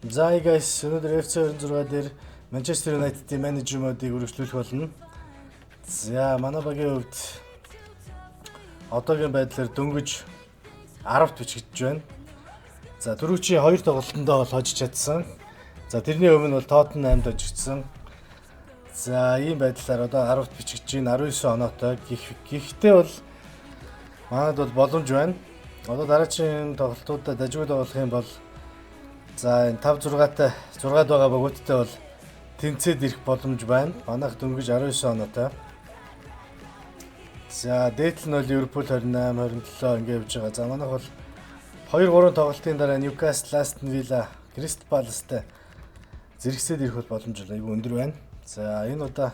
За guys, өнөөдөр FC26 дээр Manchester United-ийн менежер модыг үргэлжлүүлэх болно. За манай багийн хувьд одоогийн байдлаар дөнгөж 10-т бичигдэж байна. За түрүүчийн 2 тоглолтондоо бол хожиж чадсан. За тэрний өмнө бол Tottenham-д хожигдсан. За ийм байдлаар одоо 10-т бичигдэж байна, 19 оноотой. Гэхдээ бол манад бол боломж байна. Одоо дараагийн тоглолтуудад дажгүй тоглох юм бол за энэ 5-6-тай 6-д байгаа богуудтай бол тэнцээд ирэх боломж байна. Манайх дөнгөж 19 оноотой. За дээдл нь бол Liverpool 28, 27 ингэ явж байгаа. За манайх бол 2-3 тоглолтын дараа Newcastle, Aston Villa, Crystal Palace-тай зэрэгсээд ирэх боломж айгүй өндөр байна. За энэ удаа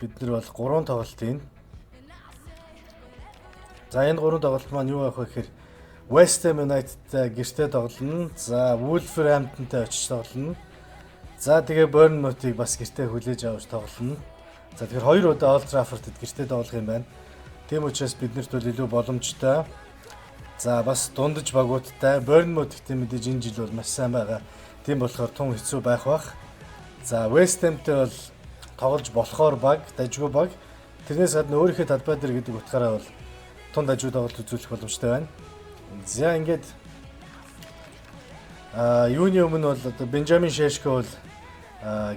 бид нар бол 3 тоглолтын. За энэ 3 тоглолт маань юу авах вэ гэхээр West Ham United-тай гэртээ тоглоно. За Wolverhampton-тай очиж тоглоно. За тэгээ Bournemouth-ыг бас гэртээ хүлээж авч тоглоно. За тэгэхээр 2 удаа Old Trafford-д гэртээ тоглох юм байна. Тийм учраас биднэрт бол илүү боломжтой. За бас дундаж багуудтай Bournemouth гэдэг мэдээж энэ жил бол маш сайн байгаа. Тийм болохоор тун хэцүү байх бах. За West Ham-тэй бол тоглож болохоор баг, дажгүй баг. Тэрнээс гадна өөрийнхөө талбай дээр гэдэг утгаараа бол тун дажгүй тоглолт үзүүлэх боломжтой байна. За ингээд юуны өмнө бол одоо Бенжамин Шешко бол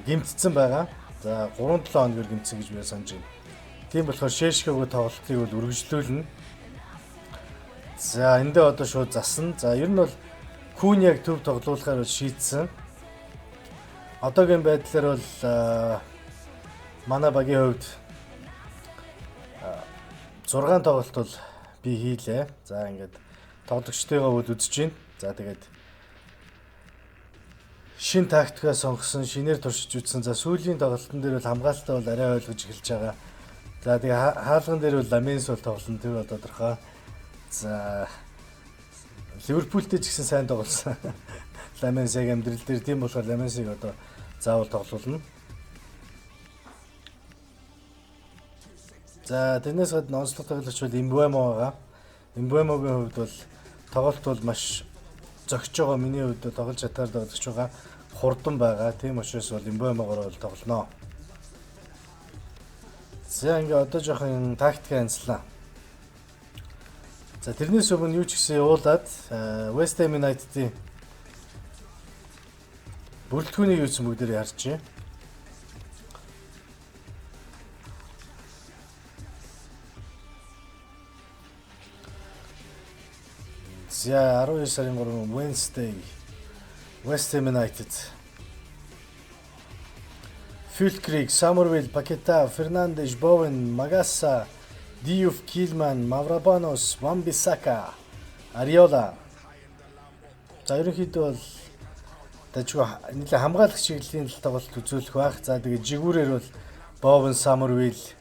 гимтсэн байгаа. За 3-7 хоногор гимтсэн гэж би санаж байна. Тийм болохоор Шешкогийн тоглолтыг бол үргэлжлүүлнэ. За эндээ одоо шууд засна. За ер нь бол Куняг төв тоглуулахаар шийдсэн. Одоогийн байдлаар бол манай багийн хувьд 6 тоглолт бол би хийлээ. За ингээд тоглогчтойгоо бол үзэж байна. За тэгээд шин тактикаа сонгосон, шинээр туршиж үзсэн. За сүүлийн тоглолтын дээр бол хамгаалтаа бол арай ойлгож эхэлж байгаа. За тэгээ хаалган дээр бол Ламенс бол тоглоно, тэр бол тодорхой. За Ливерпултэй ч гэсэн сайн тоглосон. Ламенсыг амьдрал дээр тийм болохоор Ламенсыг одоо заавал тоглуулна. За тэрнээс гадна онцлог тоглогч бол Mbeumo байгаа. Mbeumoгийн хувьд бол тоглолт бол маш зөгж байгаа. Миний хувьд тоглож чадаар тоглож байгаа. Хурдан байгаа. Тийм учраас бол Mbeumo-гоор бол тоглоно. За ингээ одоо жоохон тактик анслаа. За тэрнээс өмнө юу ч гэсэн явуулаад West Ham United-ийн бүрэлдэхүүнийг юусэн бүгдээр харж байна. За 12 сарын 3 Wednesday West Ham United Füllkrug, Summerville, Paqueta, Fernandes, Bowen, Magassa, Diouf, Kilman, Mavropanos, Wan-Bissaka, Areola. За ерөнхийдөө бол дажгүй нэлээ хамгаалагч чиглэлийн тоглолт үзүүлэх байх. За тэгээд жигүүрээр бол Bowen, Summerville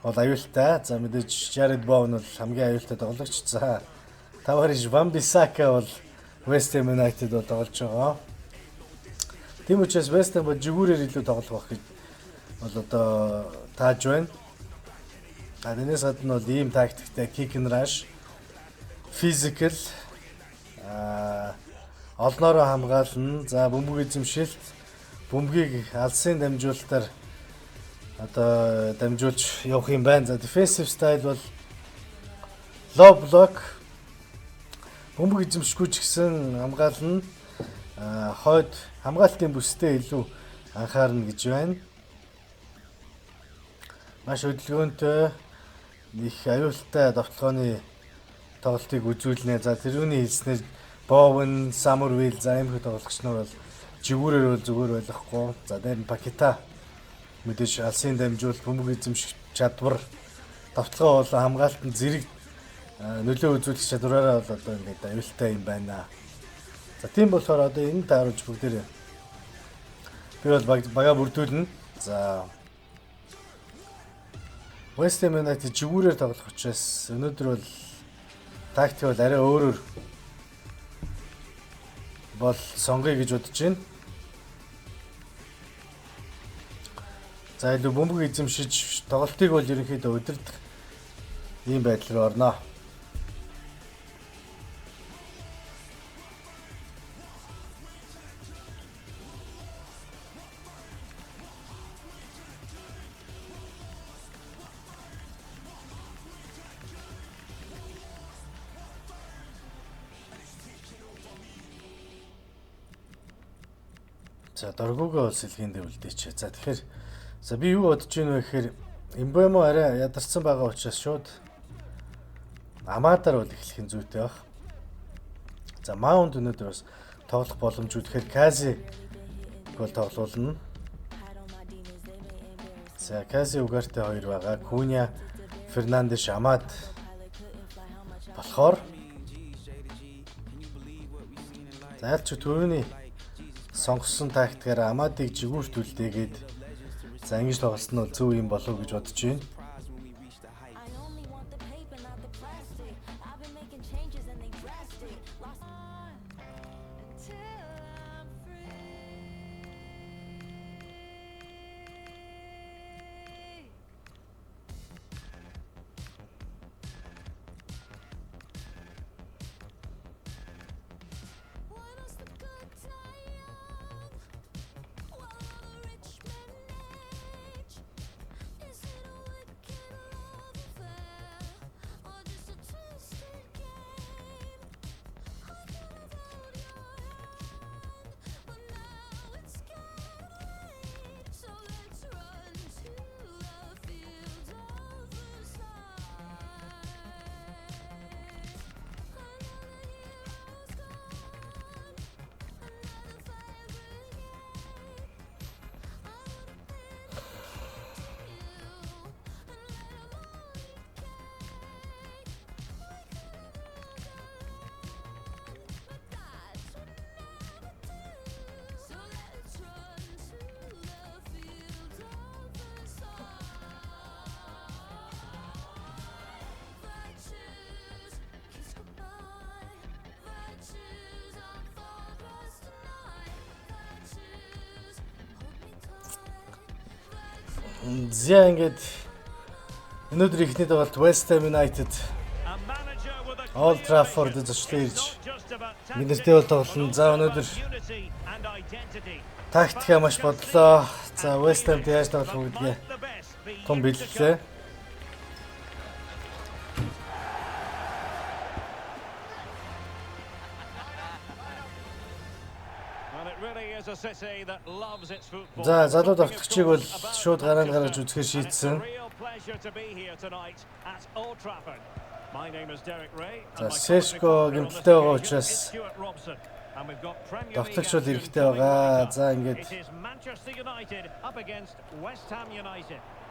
бол аюултай. За мэдээж Jared Bowen бол хамгийн аюултай тоглогч. За Tavares, Wan-Bissaka бол West Ham United бол тоглож байгаа. Тийм учраас West Ham бол жигүүрээр илүү тоглох байх гэж бол одоо тааж байна. Тэрнээс гадна бол ийм тактиктэй kick and rush, physical олноороо хамгаална. За бөмбөг эзэмшилт, бөмбөгийг алсын дамжуулалтаар одоо дамжуулж явах юм байна. За defensive style бол low block, бөмбөг эзэмшгүй ч гэсэн хамгаална. Хойд хамгаалтын бүстэй илүү анхаарна гэж байна. Маш хөдөлгөөнтэй, их аюултай довтлооны тоглолтыг үзүүлнэ. За тэрүүний хэлснээр Bowen, Summerville за ийм тоглогч нар бол жигүүрээр бол зүгээр байхгүй. За дээр нь Paqueta мэдээж алсын дамжуулалт, бөмбөг эзэмших чадвар, довтлогоо бол хамгаалтанд зэрэг нөлөө үзүүлэх чадвараараа бол одоо ингээд аюултай юм байна. За тийм болохоор одоо энэ тааруулж бүгдээр би бол бага бүрдүүлнэ. За West Ham United жигүүрээр тоглох учраас өнөөдөр бол тактик бол арай өөрөөр бол сонгоё гэж бодож байна. За илүү бөмбөг эзэмшиж тоглолтыг бол ерөнхийдөө удирдах ийм байдал руу орно. За доргуугаа сэлгээндээ үлдээч. За тэгэхээр би юу бодож байна вэ гэхээр Эмбэмо арай ядарсан байгаа учраас шууд Амадар бол эхлэх нь зүйтэй баг. За Маунд өнөөдөр бас тоглох боломжгүй. Тэгэхээр Кази гол тоглуулна. За Кази Угарте 2 байгаа. Куня, Фернандеш, Амад болохоор за ялч түрүүний сонгосон тактикаар Амадыг жигүүрт үлдээгээд за ингэж тоглосон нь зөв юм болов уу гэж бодож байна. За ингээд өнөөдөр ихний тоглолт West Ham United Old Trafford зочлоо ирж мэдэртэй бол тоглоно. За өнөөдөр тактика маш бодлоо. За West Ham яаж тоглох вэ гэдгээ том бэлгэлээ. За залуу тоглогчийг бол шууд гараанд гаргаж үзэхээр шийдсэн. За Сешко гэмтэлтэй байгаа учраас тоглогч бол хэрэгтэй байгаа. За ингээд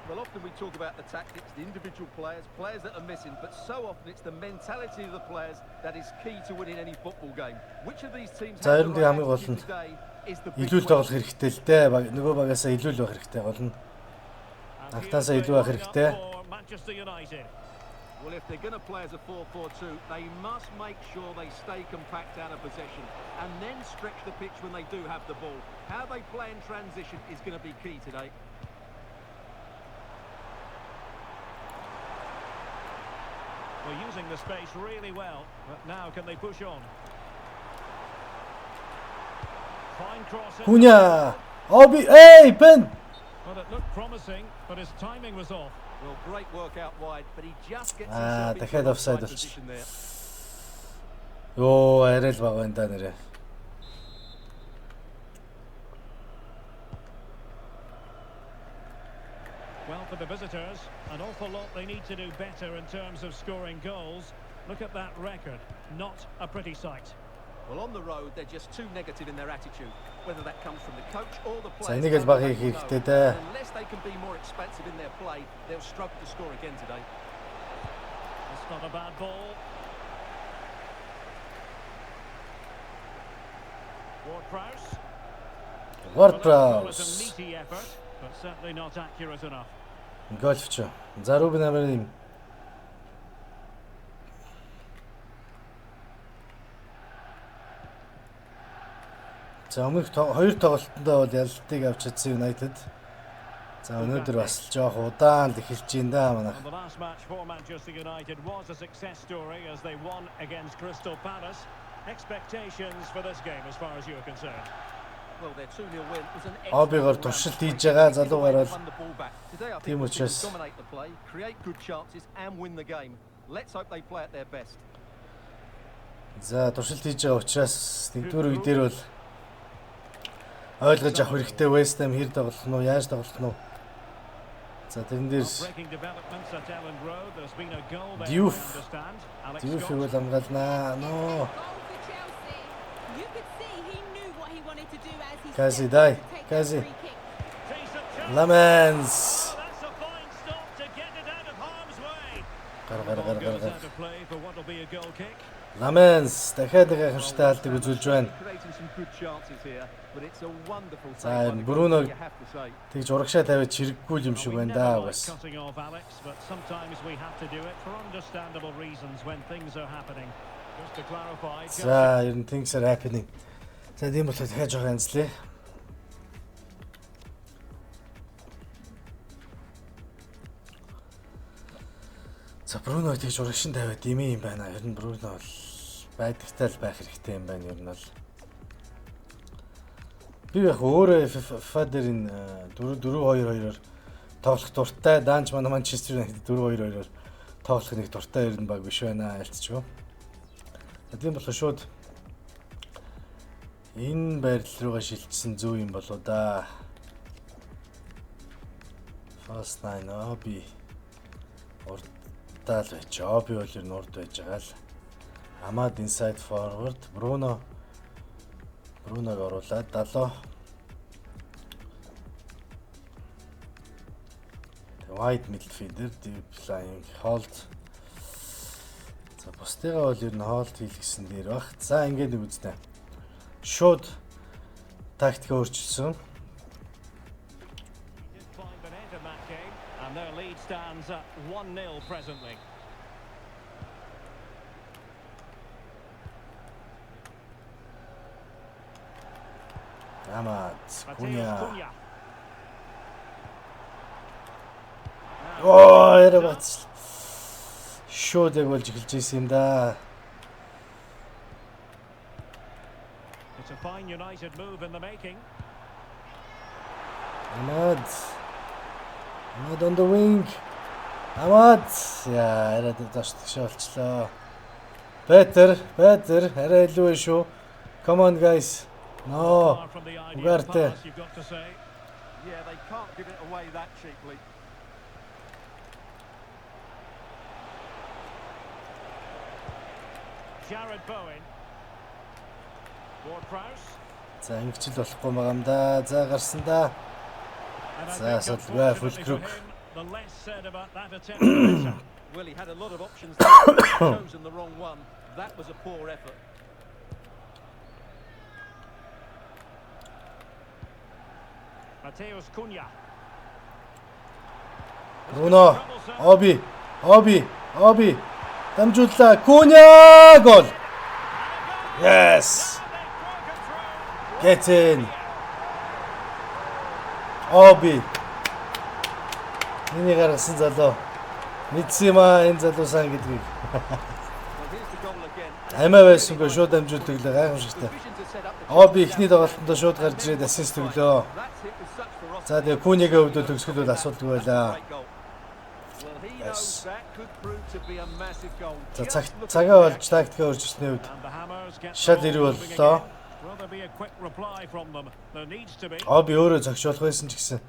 Well, often we talk about the tactics, the individual players that are missing, but so often it's the mentality of the players that is key to winning any football game. Which of these teams have the хамгийн гол нь илүү тоглох хэрэгтэй л дээ. Нөгөө багасаа илүү л байх хэрэгтэй болно. Агтаасаа илүү байх хэрэгтэй. Well, if they're going to play as a 4-4-2, they must make sure they stay compact out of possession and then stretch the pitch when they do have the ball. How they play in transition is going to be key today. We're using the space really well, but now can they push on? Fine cross. Cunha! Hey, Ben! Well, it looked promising, but his timing was off. Well, great work out wide, but he just gets himself the head offside position there. Oh, арай л бага байна да нэрээ. Well, for the visitors, an awful lot they need to do better in terms of scoring goals. Look at that record. Not a pretty sight. Well, on the road, they're just too negative in their attitude. Whether that comes from the coach or the За players. энийг л баг хийх хэрэгтэй дээ. Unless they can be more expansive in their play, they'll struggle to score again today. That's not a bad ball. Ward-Prowse. Ward-Prowse. Well, it was a meaty effort, but certainly not accurate enough. Голч. За Рубен Амарим. За өмнөх хоёр тоглолтондоо бол ялалтыг авч чадсан United. За өнөөдөр бас жоох удаан л эхэлж байна да манайх. The last match for Manchester United was a success story as they won against Crystal Palace. Expectations for this game as far as you're concerned. Well, their 2-0 win was an Обигоор туршилт хийж байгаа залуугаар бол тийм учраас dominate the play, create good chances and win the game. Let's hope they play at their best. За туршилт хийж байгаа учраас нэгдүгээр үе дээр бол Ойлгож авах хэрэгтэй West Ham хэр тоглох нь уу, яаж тоглох нь уу. За тэрэн дээр Diouf бол хамгаалнаа. Ноо. Кази дай. Кази. Lamens. Гар. Lamens дахиад нэг гайхамшигтай хаалтыг үзүүлж байна. За Бруног тэгж урагшаа тавиад чирэггүй юм шиг байна да бас. За ер нь things are happening. За тийм болохоор дахиад жоох анзлаа. За Бруно тэгж урагшин тавиад димээ юм байна. Ер нь Бруно бол байдагтай л байх хэрэгтэй юм байна ер нь бол. Би яг өөрөө FIFA дээр энэ 4-2-2-оор тоглох дуртай. Даанч манай Манчестер Юнайтед 4-2-2-оор тоглох нэг дуртай ер нь баг биш байна альцчихв. Тийм болохоор шууд энэ байрлал руугаа шилжсэн зөв юм болоо да. Fast 9 Оби урдтал байж. Оби бол ер нь урд байж байгаа л. Амад inside forward Бруног оруулаад 70. Wide midfielder, deep lying hold. За бусдыгаа бол ер нь hold хийх гэсэн дээр баг. За ингээд нэг үзнэ. Шууд тактик өөрчилсөн. Амад Куня. Оо ярабац. Шууд яг болж эхэлж ирсэн юм да. It's a fine United move in the making. Amad on the wing. Амад яа арай дэвшиж болчлоо. Better арай илүү ээ шүү. Come on guys. No. Ugarte. Yeah, they can't give it away that cheaply. Jared Bowen. Ward-Prowse. За ингэчл болохгүй байгаа юм да. За гарсан да. За судалгаа Fulkrug. The less said about that attempt. Well, he had a lot of options there, chosen the wrong one. That was a poor effort. Mateus Cunha. Bruno, Obi. Дамжууллаа. Cunha гол. Yes. Get in. Obi. Миний гаргасан залуу. Мэдсэн юм аа энэ залуусаа гэдгийг. Амиа байсангүй шууд дамжуулдаг л гайхамшигтай. Оби ихний тоглолтонд шууд гарч ирээд ассист өглөө. За тэгээ Кунигийн хувьд төгсгөл бол асуудалгүй байлаа. За цагаа болж тактикаа өөрчилсөний хувьд шал ирүү боллоо. Оби өөрөө зогсоолох байсан ч гэсэн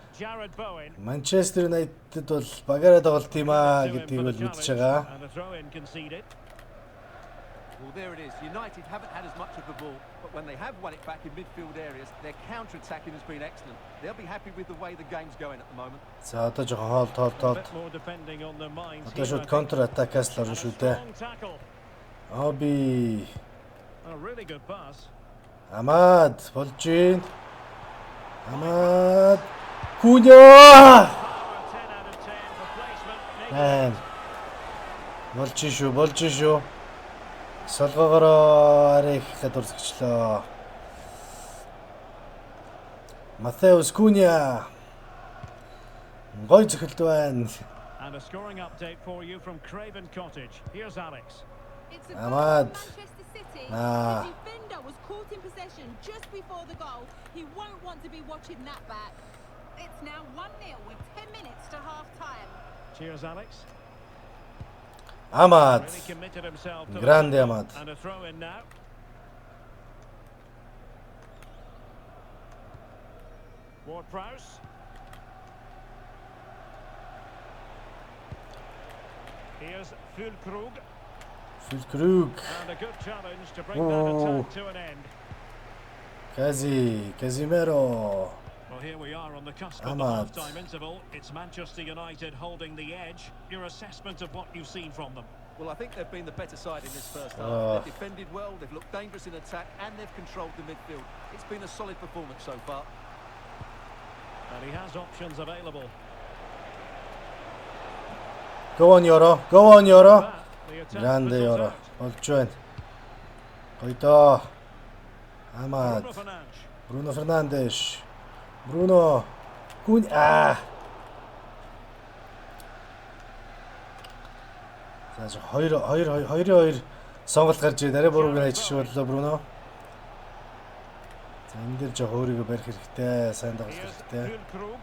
Манчестер Юнайтед бол багаараа тоглолт юм аа гэдгийг бол мэдж байгаа. Well, there it is. United haven't had as much of the ball, but when they have won it back in midfield areas, their counter-attacking has been excellent. They'll be happy with the way the game's going at the moment. За одоо жоохон хоол. Одоо шууд контр атакаас л орно шүү дээ. Оби. Амад болж гин. Амад. Куня. Болж шүү. Солгоогоороо арай их гадуурсагчлаа. Mateus Cunha. Гой зөвхөлт байна. And a scoring update for you from Craven Cottage. Here's Alex. Amad. The defender was caught in possession just before the goal. He won't want to be watching that back. It's now 1-0 with 10 minutes to half time. Cheers, Alex. Amad. Grande Amad. And a throw in now. Ward-Prowse. Here's Füllkrug. Füllkrug. And a good challenge to bring that attack to an end. Casemiro. Well, here we are on the cusp of the Ahmad. half-time interval. It's Manchester United holding the edge. Your assessment of what you've seen from them? Well, I think they've been the better side in this first half. They've defended well, they've looked dangerous in attack, and they've controlled the midfield. It's been a solid performance so far. And he has options available. Go on Euro. Go on Euro. But the attempt Grande fizzles Euro. out. Болж байна. Гоёдоо. Ahmad. Bruno Fernandes. Bruno Fernandes. Bruno. Гүн За 2-2 сонголт гарч ирээ. Арай бурууг нь ажиж боллоо Bruno. За энэ дээр жоо өөрийгөө барих хэрэгтэй. Сайн тоглох Here's хэрэгтэй. Füllkrug.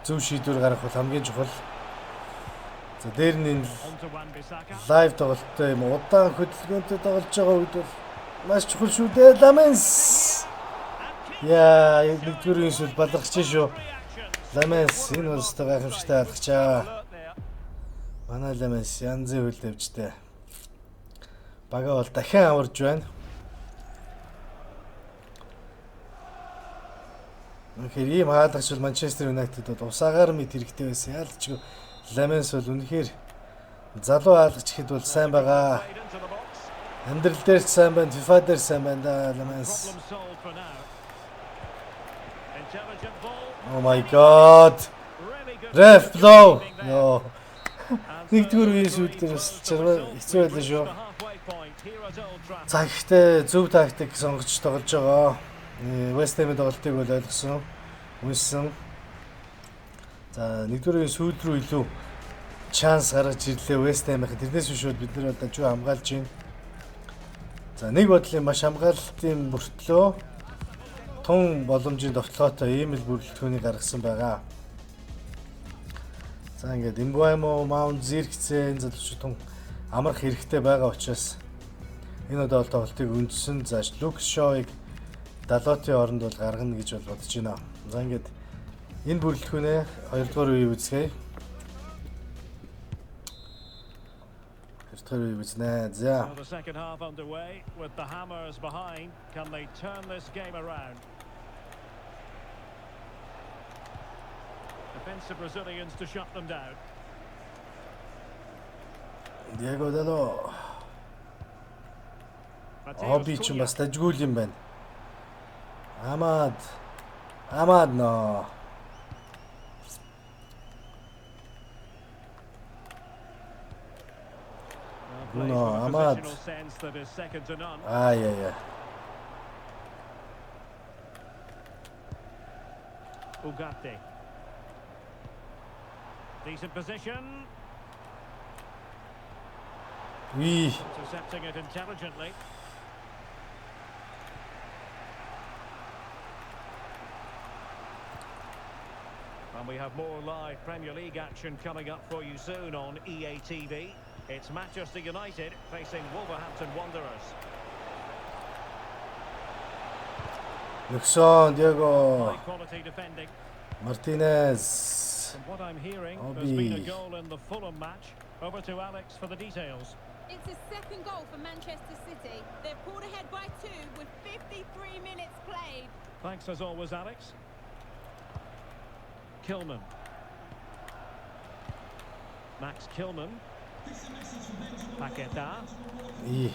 Зөв шийдвэр гаргах бол хамгийн чухал. За дээр нь энэ On to Wan-Bissaka. лайв тоглолттой юм удаан хөдөлгөөнтэй тоглож байгаа үед бол маш чухал шүү дээ. Ламенс. Яа, нэгдүгээр үеийн баларч шүү. Ламенс энэ бол өстой гайхамшигтай алгачаа. Alert there. Манай Ламенс янзын хөл тавьжтэй. Бага бол дахин аварж байна. Үнэхээр ийм хаалгач бол Манчестер Юнайтед бол усаагаар мэд хэрэгтэй байсан. Яалч Ламенс бол үнэхээр залуу хаалгач ихэд бол сайн байгаа. Played into the box. Амьдрал дээр ч сайн байна, FIFA дээр сайн байна да Ламенс. Problem solved for now. Intelligent ball. Oh my god. Really good. Ref blow. Keeping there. Йоо. And Нэгдүгээр so үеийн the сүйд дээр return бас to чармаа result хэцүү байлаа reached шүү. the halfway point here at Old Trafford. За ихтэй зөв тактик сонгож тоглож байгаа. West Ham-ийн тоглолтыг бол ойлгосон. Үнсэн. За нэгдүгээр үеийн сүйд рүү илүү шанс гаргаж ирлээ West Ham-ийн. Тэрнээс биш бол бид нар одоо жоо хамгаалж байна. За нэг бодлын маш хамгаалалтын бүртлөө тун боломжийн довтлоотой ийм л бүрэлдэхүүнийг гаргасан байгаа. За ингээд Эмбуаймо, Маунт зэрэгцээ энэ залуучууд тун амрах хэрэгтэй байгаа учраас энэ удаа бол тоглолтыг үндсэн зааш Лукс Шоуийг Далотын оронд бол гаргана гэж бол бодож байна. За ингээд энэ бүрэлдэхүүнээ 2 дугаар үеийг үзье. 2 дугаар үеийг үзнэ. За. So the second half underway with the Hammers behind. Can they turn this game around? Defensive Brazilians to shut them down. Диего Дало. Mateus Оби ч Cunha. бас дажгүй юм байна. Ahmad но. Well, plays Bruno, with a Ahmad. positional sense that is second to none. Ай. Ugarte. Decent position. Oui. Intercepting it intelligently. And we have more live Premier League action coming up for you soon on EA TV. It's Manchester United facing Wolverhampton Wanderers. Luxon, Diego, High quality defending. Martinez. From what I'm hearing, there's been a Obi. goal in the Fulham match. Over to Alex for the details. It's a second goal for Manchester City. They're pulled ahead by 2 with 53 minutes played. Thanks as always, Alex. Kilman. Max Kilman. Paqueta. Oui.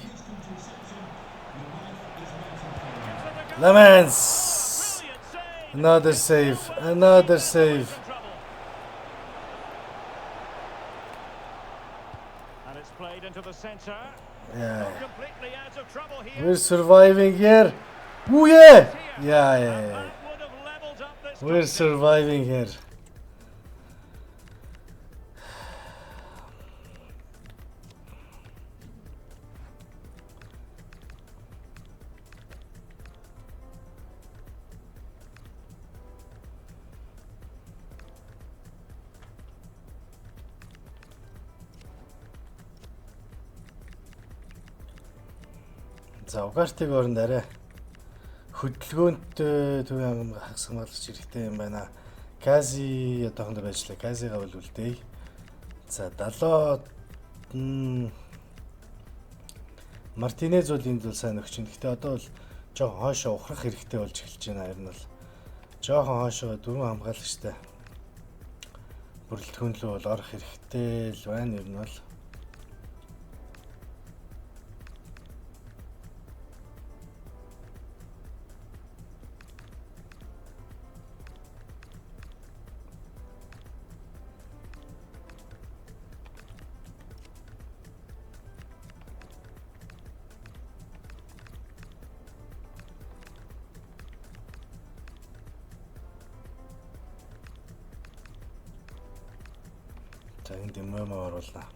Lamens. Brilliant save. Another save. Another save. In trouble. And it's played into the centre. Yeah. Completely out of trouble here. We're surviving here. Ooh yeah. Yeah. That would have levelled up this We're contest. surviving here. За Угартыг оронд арай хөдөлгөөнтэй төвийн хагас хамгаалагч хэрэгтэй юм байна. Кази одоохондоо байжлаа. Казигаа бол үлдээе. За 70 Мартинез бол энд бол сайн өгч байна. Гэхдээ одоо бол жоохон хоошоо ухрах хэрэгтэй болж эхэлж байна. Ер нь бол жоохон хоошоо дөрвөн хамгаалагчтай бүрэлдэхүүн рүү бол орох хэрэгтэй л байна. Ер нь бол за энд мөмө оруулаа.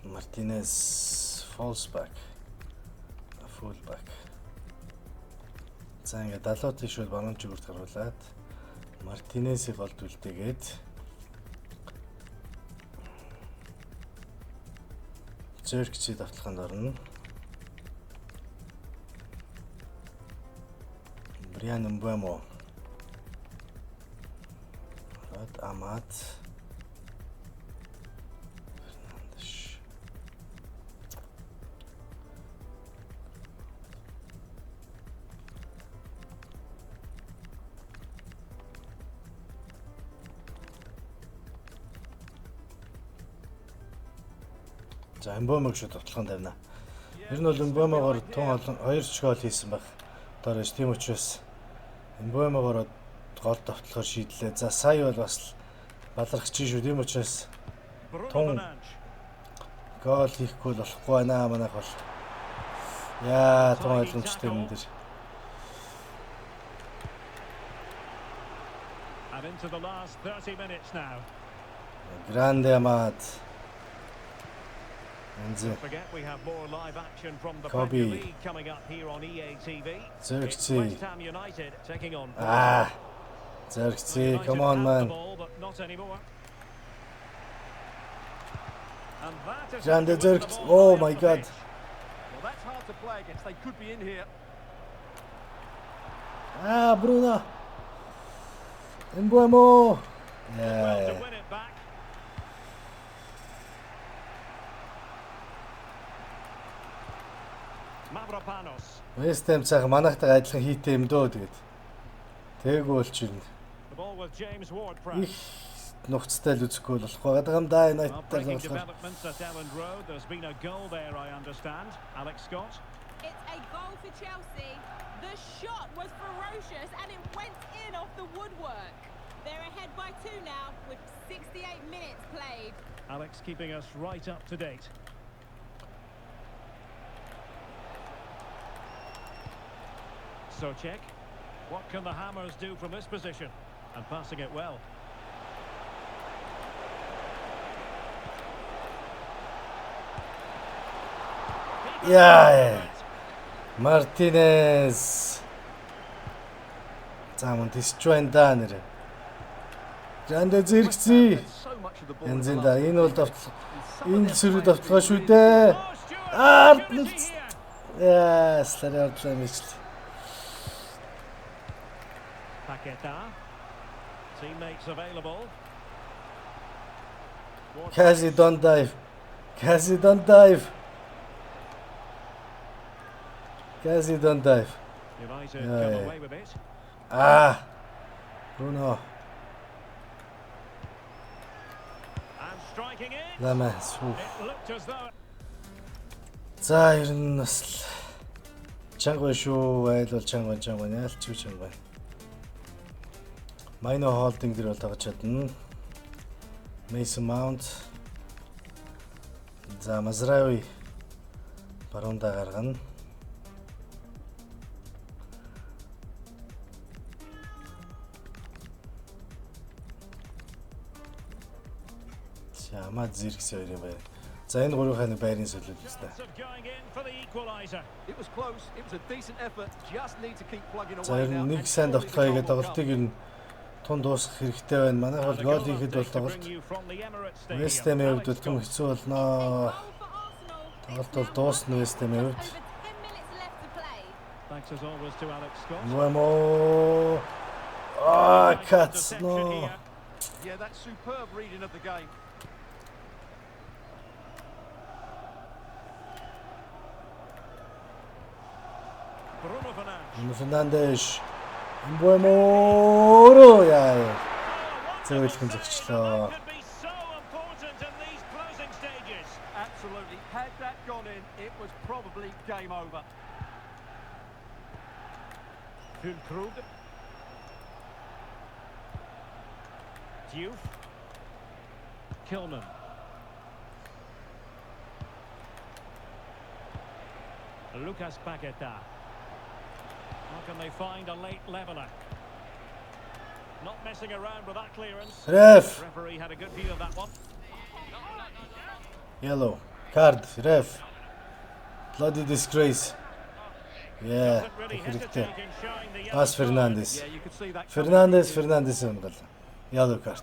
Мартинез fullback. За ингээд 70 тийшүүд баруун зүгүрт харуулад Мартинезийг голд үлдээгээд Зеркчи давталханд орно. Бриан Мбэмо. Амат Фернандеш. За Мбэмог шууд тоглохын тавина. Ер нь бол Мбэмогоор тун олон 2 гол хийсэн баг. Дорож тийм учраас Мбэмогоор гол давтлахаар шийдлээ. За сая бол бас балархаж шүү. Тийм учраас тун гол хийхгүй болохгүй байна манайх бол. Яа, тун ойлгомжтой юм дээр. And into the last 30 minutes now. Grande Amad. Forget we have more live action from the Kobe. Premier League coming up here on EA TV. It's Zirkzee. West Ham United taking on. Zirkzee, come on, man. But not anymore. And that is Grande the ball Zirkzee. Oh up my the God. pitch. Well, that's hard to play against. They could be in here. Bruno. Mbuemo. Well to Yeah. win it back. Mavropanos. West Ham цаах манайхтай адилхан хийтэй юм дөө тэгээд. Тээгүү болчихно. The ball with James Их Ward-Prowse. нухацтай л үзэхгүй болох байгаа юм да Well, United-тай breaking болохоор. developments at Elland Road. There's been a goal there, I understand. Alex Scott. It's a goal for Chelsea. The shot was ferocious and it went in off the woodwork. They're ahead by 2 now with 68 minutes played. Alex keeping us right up to date. Souček. What can the Hammers do from this position? And passing it well. Яа. Мартинез. За мөн тийч байна да нэр. Grande Zirkzee. So much of the ball. Янзын in the да last энэ бол 50 давтал minutes. Some of энэ their сөрөг players давталгаа шүү Oh, дээ. Stewart! Arnold. Opportunity here. Яа, сларядлаа мэт. Paqueta. Teammates available. Kazi don't dive. Kazi don't dive. Kazi don't dive. United Yeah, come yeah. away with it. Bruno. And striking it. Ламас. It looked as though За ер нь бас чанга шүү. Айл бол чанга яалч юу чанга байна. Майно холдинг дээр бол tagaж чадна. Mason Mount. За Мазрави баруунда гаргана. Ямаа Zirkzee хоёр юм байна. За энэ гурвын ханы байрын солиод үстэй. chance of going in for the equaliser. It was close. It was a decent effort. Just need to keep plugging За away ер now. нь нэг and сайн surely the давталгаа goal хийгээд will тоглолтыг come. ер нь тун дуусгах хэрэгтэй байна. Манайх бол And a гол goal хийхэд бол update to тоглолт bring you from the Emirates Stadium. West Ham-ийн хувьд Alex бол тийм Scott. хэцүү болно. Goal for Arsenal. It's Бол now дуусна one-all West Ham-ийн with хувьд. over 10 minutes left to play. Thanks as always to Alex Scott. Мбомо. Nice Кац interception но. here. Yeah, that's superb reading of the game. Bruno Fernandes. Фернандеш. Мбомо яа. Зөвлөсөн зогчлоо. Could be so important in these closing stages. Absolutely. Had that gone in, it was probably game over. Füllkrug. Diouf. Kilman. Lucas Paqueta. How can they find a late leveller? Not messing around with that clearance. Ref. Referee had a good view of that one. Yellow. Card. Ref. Bloody disgrace. Yeah. Doesn't really Хэрэгтэй. hesitate in showing the Пас yellow card. Фернандес. Yeah, you could see that. Фернандес өнгөл. Yellow card.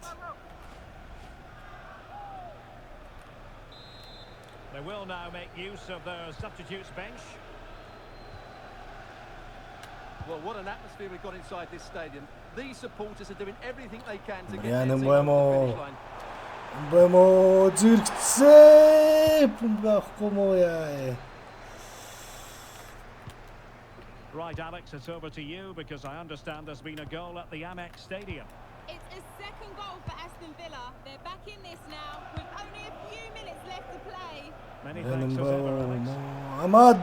They will now make use of their substitutes bench. Well, what an atmosphere we've got inside this stadium. These supporters are doing everything they can to get Mariano their team over the Mbuemo. finish line. Мбомо зэрэгцээ. Байхгүй мó яа. Right, Alex, it's over to you because I understand there's been a goal at the Amex Stadium. It's a second goal for Aston Villa. They're back in this now with only a few minutes left to play. Many thanks as ever, Alex. Амад.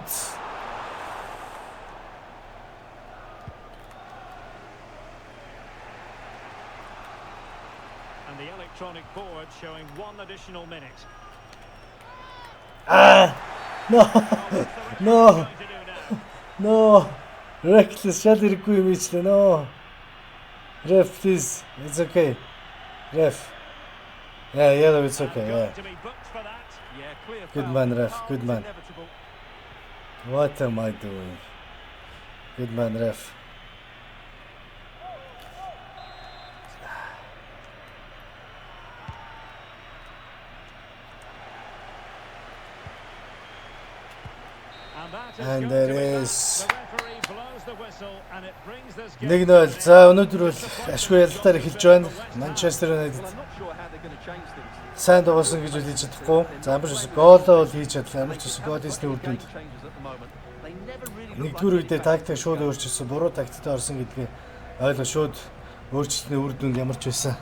And the electronic board showing one additional minute. No. What's the referee No. going to do now? No. Reckless шал ирэхгүй юм ичлээ. No. Ref, please. It's okay. Ref. Yeah, yellow, it's okay. Going Yeah. to be booked for that. Yeah, clear Good foul. man, ref, Foul good was man. inevitable. What am I doing? Good man, ref. And And there there is- is. The referee blows the whistle and it brings this game 1-0. За өнөөдөр бол ашгүй ялалтаар эхэлж байна. Манчестер Юнайтед Well, I'm not sure how they're going to change things. сайн дуусна гэж үл хийж чадахгүй. За ямар ч үсэн гоолоо бол хийж чадлаа. Ямар ч үсэн гол хийсний үр Game дүнд changes at the moment. They never really look нэгдүгээр like үедээ тактик шууд өөрчилсөн. Буруу тактиктэй орсон гэдгийг ойлгоо шууд өөрчлөлтний үр дүнд ямар ч байсан.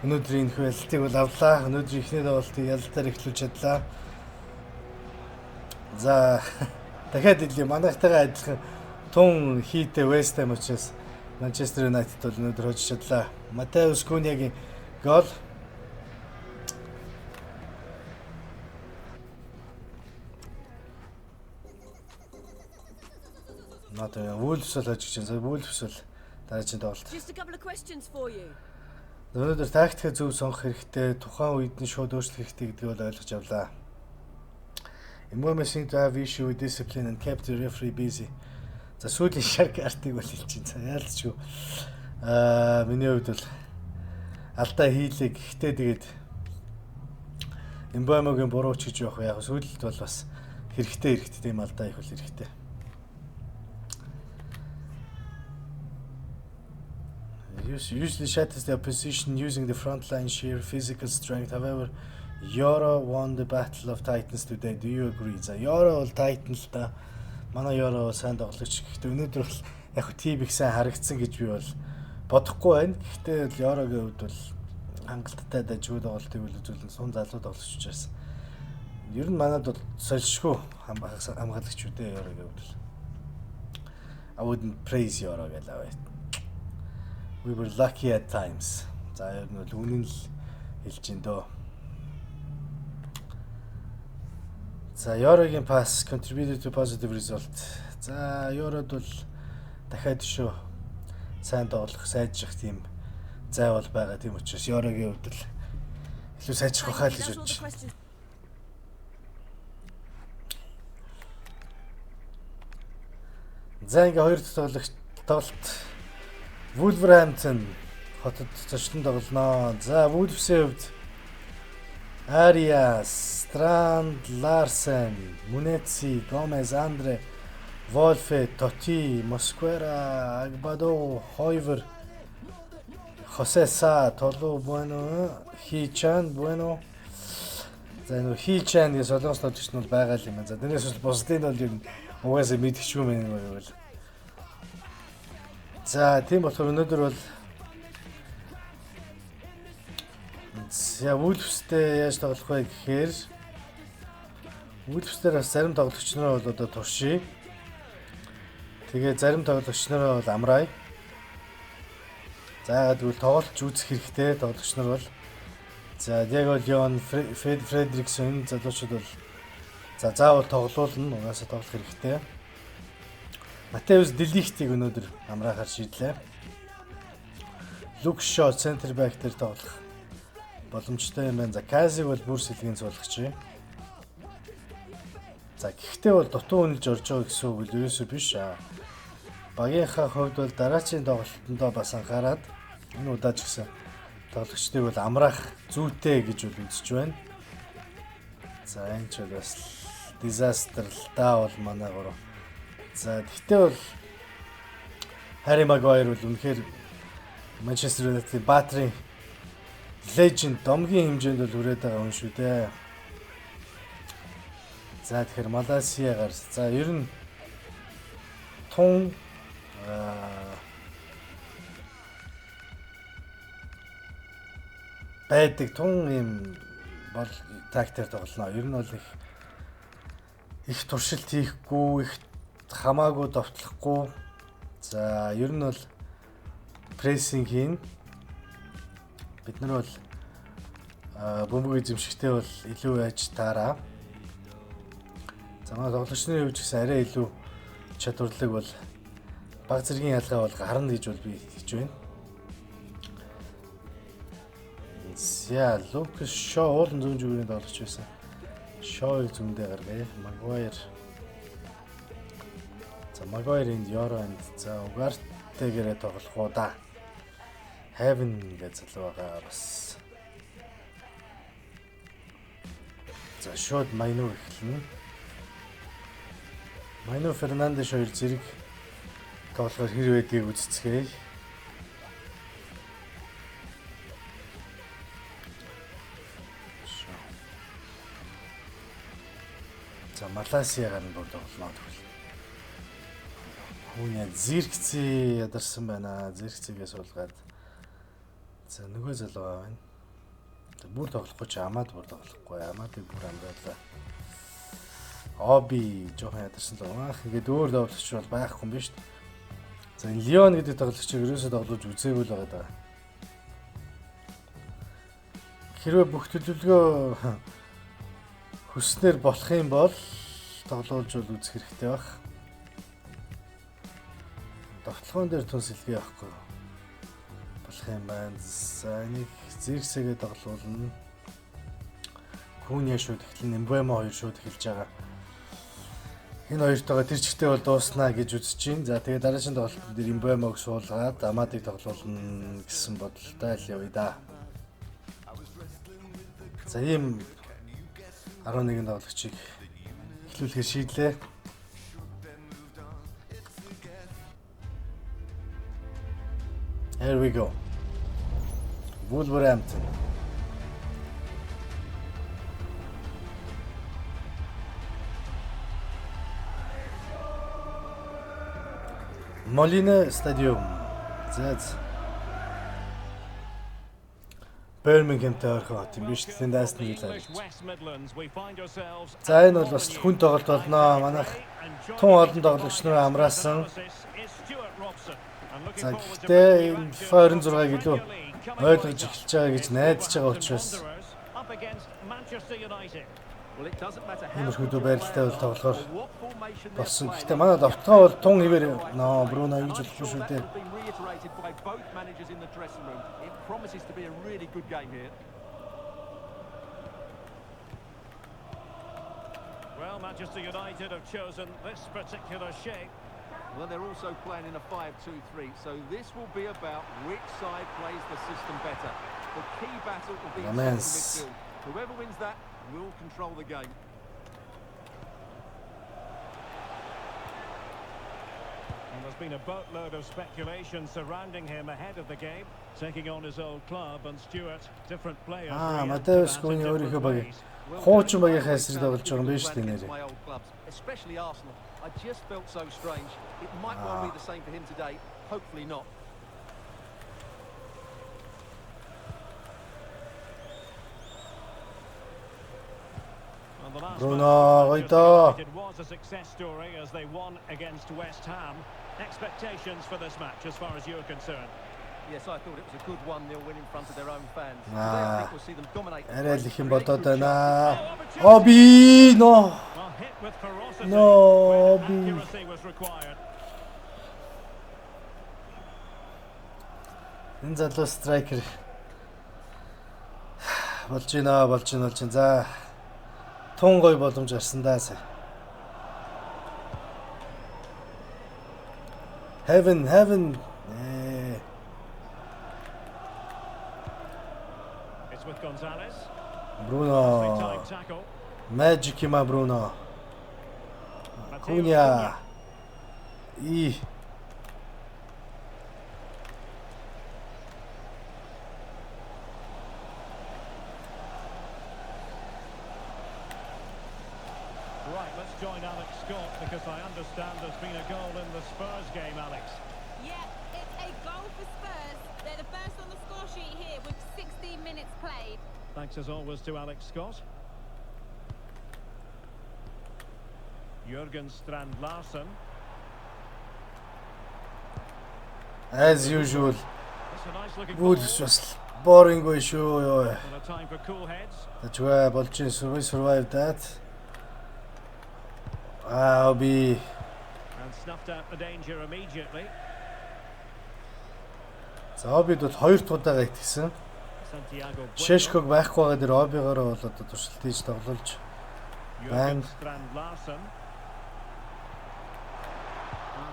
Өнөөдрийн энэ ялалтыг бол авлаа. Өнөөдрийн эхний тоглолтыг ялалтаар эхлүүлж чадлаа. За дахиад хэлье. Манайхтайгаа адилхан тун хийтэй West Ham учраас Manchester United бол өнөөдөр хожиж чадлаа. Матеус Куньягийн гол. Надад Wolves л хожиж чинь. Wolves л дараагийн тоглолт. Just a couple of questions for you. Өнөөдөр тактикээ зөв сонгох хэрэгтэй, тухайн үед нь шууд өөрчлөх хэрэгтэй гэдгийг бол ойлгож авлаа. Mbuemo seemed to have issue with discipline and kept the referee busy. За сүүлийн шар картыг бол хэлчихин. За яалч юу. Миний хувьд бол алдаа хийлээ гэхдээ тэгээд Mbuemoгийн буруу ч гэж явах. Яг сүүлд бол бас хэрэгтэй тийм алдаа их бол хэрэгтэй. Usually shatters the opposition using the front line sheer physical strength. However, Euro won the Battle of Titans today. Do you agree? За Euro бол Titan л та. Манай Euro бол сайн тоглогч. Гэхдээ өнөөдөр бол яг тийм их сайн харагдсан гэж би бол бодохгүй байна. Гэхдээ Euro-гийн хувьд бол хангалттай дажгүй тоглолтыг үзүүлэн сун залуу тоглогч учраас. Ер нь манад бол сольшгүй хамгаалагч үдэ Euro-гийн хувьд бол. I wouldn't praise Euro гэлээ. We were lucky at times. За ер нь бол үнэн л хэлж ин дөө. За Euro-гийн pass contributed to positive result. За Euro-д бол дахиад шүү сайн тоглох, сайжрах тийм зай бол байгаа тийм учраас Euro-гийн хувьд л илүү сайжрах байхаа л гэж That's all бодож the байна. questions. За ингээ хоёр дахь тоглолт Wolverhampton хотод зочлон тоглоно. За Wolves-ийн хувьд Arias, Strand, Larsen, Munetsi, Gomez, Andre, Wolfe, Totti, Mosquera, Agbado, Hoiver, Jose Sa, Tolu, Bueno, Hichan, Bueno. За энэ Хичэн гэж солонгослоод ч нь бол байгаа л юм байна. За тэрнээс бол бусдын бол юм угаасаа мэдчихгүй мэн байвал. За тийм болохоор өнөөдөр бол за Wolves-тэй яаж тоглох вэ гэхээр Wolves-дээр бас зарим тоглогч нараа бол одоо туршия. Тэгээ зарим тоглогч нараа бол амраа. За яагаад гэвэл тоглолт үзэх хэрэгтэй тоглогч нар бол за Диего Леон, Фредриксон залуучууд бол за заавал тоглоулна, угаасаа тоглох хэрэгтэй. Матеус Делихтийг өнөөдөр амраахаар шийдлээ. Люк Шо центр бэк дээр тоглох боломжтой юм байна. За Казиг бол бүр сэлгийн суулгачээ. За гэхдээ бол дутуу үнэлж орж байгаа гэсэн үг л ерөөсөө биш аа. Багийнхаа хувьд бол дараачийн тоглолтондоо бас анхаарад энэ удаа ч гэсэн тоглогчдыг бол амраах зүйтэй гэж бол үзэж байна. За энэ ч бас disaster л даа бол манай гурав. За гэхдээ бол Harry Maguire бол үнэхээр Manchester United баатрын legend домгийн хэмжээнд бол хүрээд байгаа хүн шүү дээ. За тэгэхээр Маласиягаар за ер нь тун байдаг тун юм бол тактикээр тоглоно. Ер нь бол их туршилт хийхгүй, их хамаагүй довтлохгүй. За ер нь бол прессинг хийн. Бид нар бол бөмбөг эзэмшигтэй бол илүү байж таараа. За манай тоглогчны хувьд ч гэсэн арай илүү чадварлаг бол баг зэргийн ялгаа бол гарна гэж бол би хэлж байна. За Лукас Шо уулын зүүн зүгээрээ тоглож байсан. Шоыг зүүндээ гаргая. Магуайр. За Магуайрын Евронд за Угартегээрээ тоглох уу да. Heaven гэж залуу байгаа бас. За шууд Майну эхэлнэ. Майну Фернандеш хоёр зэрэг тоглохоор хэр байдгийг үзцгээе. За Маласиягаар нь тоглоно тэгвэл. Хүүний Зиркци ядарсан байна. Зиркцигээс суулгаад. За нөгөө залуу байна. Бүр тоглохгүй ч Амад бүр тоглохгүй. Амадыг бүр амраалаа. Оби жоохон ядарсан л байна. Ингээд өөр тоглогч бол байхгүй юм биш үү? За энэ Леон гэдэг тоглогчийг ерөөсөө тоглож үзээгүй л байгаа даа. Хэрвээ бүх төлөвлөгөө хүснээр болох юм бол тоглоулж бол үзэх хэрэгтэй байх. Тоглоом дээр тус илгээ явахгүй болох юм байна. За энийг Зирксэгээ тоглоулна. Күүний шууд эхлэн Эмбэмо хоёр шууд эхэлж байгаа. Энэ хоёртойгоо тэр чигтээ бол дууснаа гэж үзэж байна. За тэгээд дараагийн тоглолтын дээр Эмбэмог суулгаад Амадыг тоглоулна гэсэн бодолтой л явъя да. За ийм 11 тоглогчийг эхлүүлэхээр шийдлээ. Here we go. Wolverhampton. Molina Stadium. Зэц. Birmingham-тэй ойрхон хот юм биш тэнд Астон Вилла. За энэ бол бас хүн тоглолт болно. Манайх тун олон тоглогч нар амраасан. За гэхдээ энэ FIFA 26-ыг илүү ойлгож эхэлж байгаа гэж найдаж байгаа учраас Иймэрхүү байралтай бол тоглохоор болсон. Гэхдээ манай давтгаа бол тун хിവэр Бруно ингэж болохгүй шүү дээ. Well, Manchester United have chosen this particular shape. Well, they're also playing in a 5-2-3, so this will be about which side plays the system better. The key battle will be in the midfield. Whoever wins that will control the game. And there's been a boatload of speculation surrounding him ahead of the game, taking on his old club. And Stuart, different players. Матеус Куни өөрийнхөө баг хуучин багийнхаа эсрэг тоглож байгаа юм байна шүү дээ нэрээ. My old clubs, especially Arsenal. I just felt so strange. It might well be the same for him today. Hopefully not. Bruno, Oito. It was a success story as they won against West Ham. Expectations for this match as far as you're concerned? Yes, I thought it was a good 1-0 win in front of their own fans. Today, I think we'll see them dominate. Арай л их юм бодоод байна. Оби но. Well, hit with ferocity. No, when Obi. accuracy was required. Энэ залуу страйкер болж байна. За тун гой боломж арсан даа сая. Heaven. It's with Gonzalez. Bruno. Time tackle. Magic има Bruno. Matheus Cunha. И Right, let's join Alex Scott because I understand there's been a goal in the Spurs game, Alex. Yeah, it's a goal for Spurs. They're the first on the score sheet here with 16 minutes played. Thanks as always to Alex Scott. Jurgen Strand Larsen. as usual. That's a nice looking Good ball. just boring way шүү. And a time for cool heads. Тачгаа болж ин survive that. Obi. And snuffed out the danger immediately. За Обид бол 2 удаагаа итгэсэн. Santiago Шешког байхгүй байгаа дэр Обигоор бол одоо туршилт хийж тоглолж Jurgen Strand Larsen.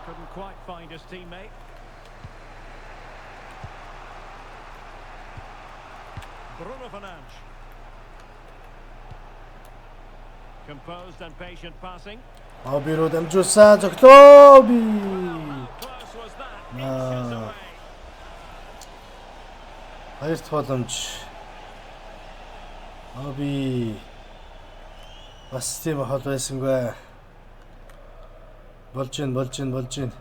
Couldn't quite find his teammate. Bruno Fernandes. Composed and patient passing. Оби руу дамжуулсан зөглөө Оби. How close was that? Inches away. Хоёр дахь боломж. Оби. Бас тийм хол байсангүй. Болж гин.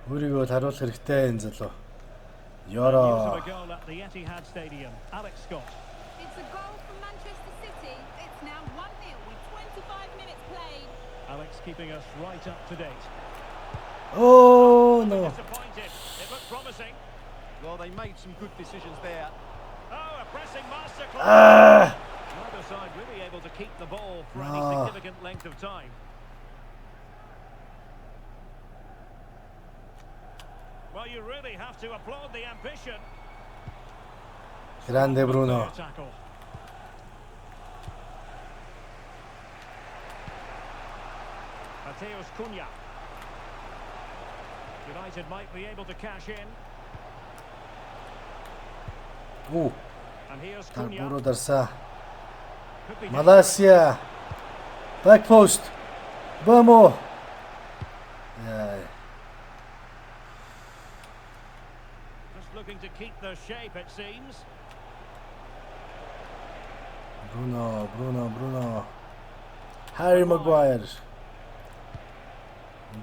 Өөрийгөө харуулах хэрэгтэй энэ залуу. News Ёро. of a goal at the Etihad Stadium. Alex Scott. It's a goal from Manchester City. It's now 1-0 with 25 minutes played. Alex keeping us right up to date. Oh no. Disappointed. It looked promising. Well, they made some good decisions there. Oh, a pressing masterclass. Ah. Neither side really able to keep the ball for any Ah. significant length of time. Well, you really have to applaud the ambition. Grande Bruno. Fair tackle. Matheus Cunha. United might be able to cash in. Ooh. And here's Так Cunha. буруу дарсаа. Could be Малайзия. Back post. Vamos. Yeah. just looking to keep their shape, it seems. Bruno. Harry Maguire.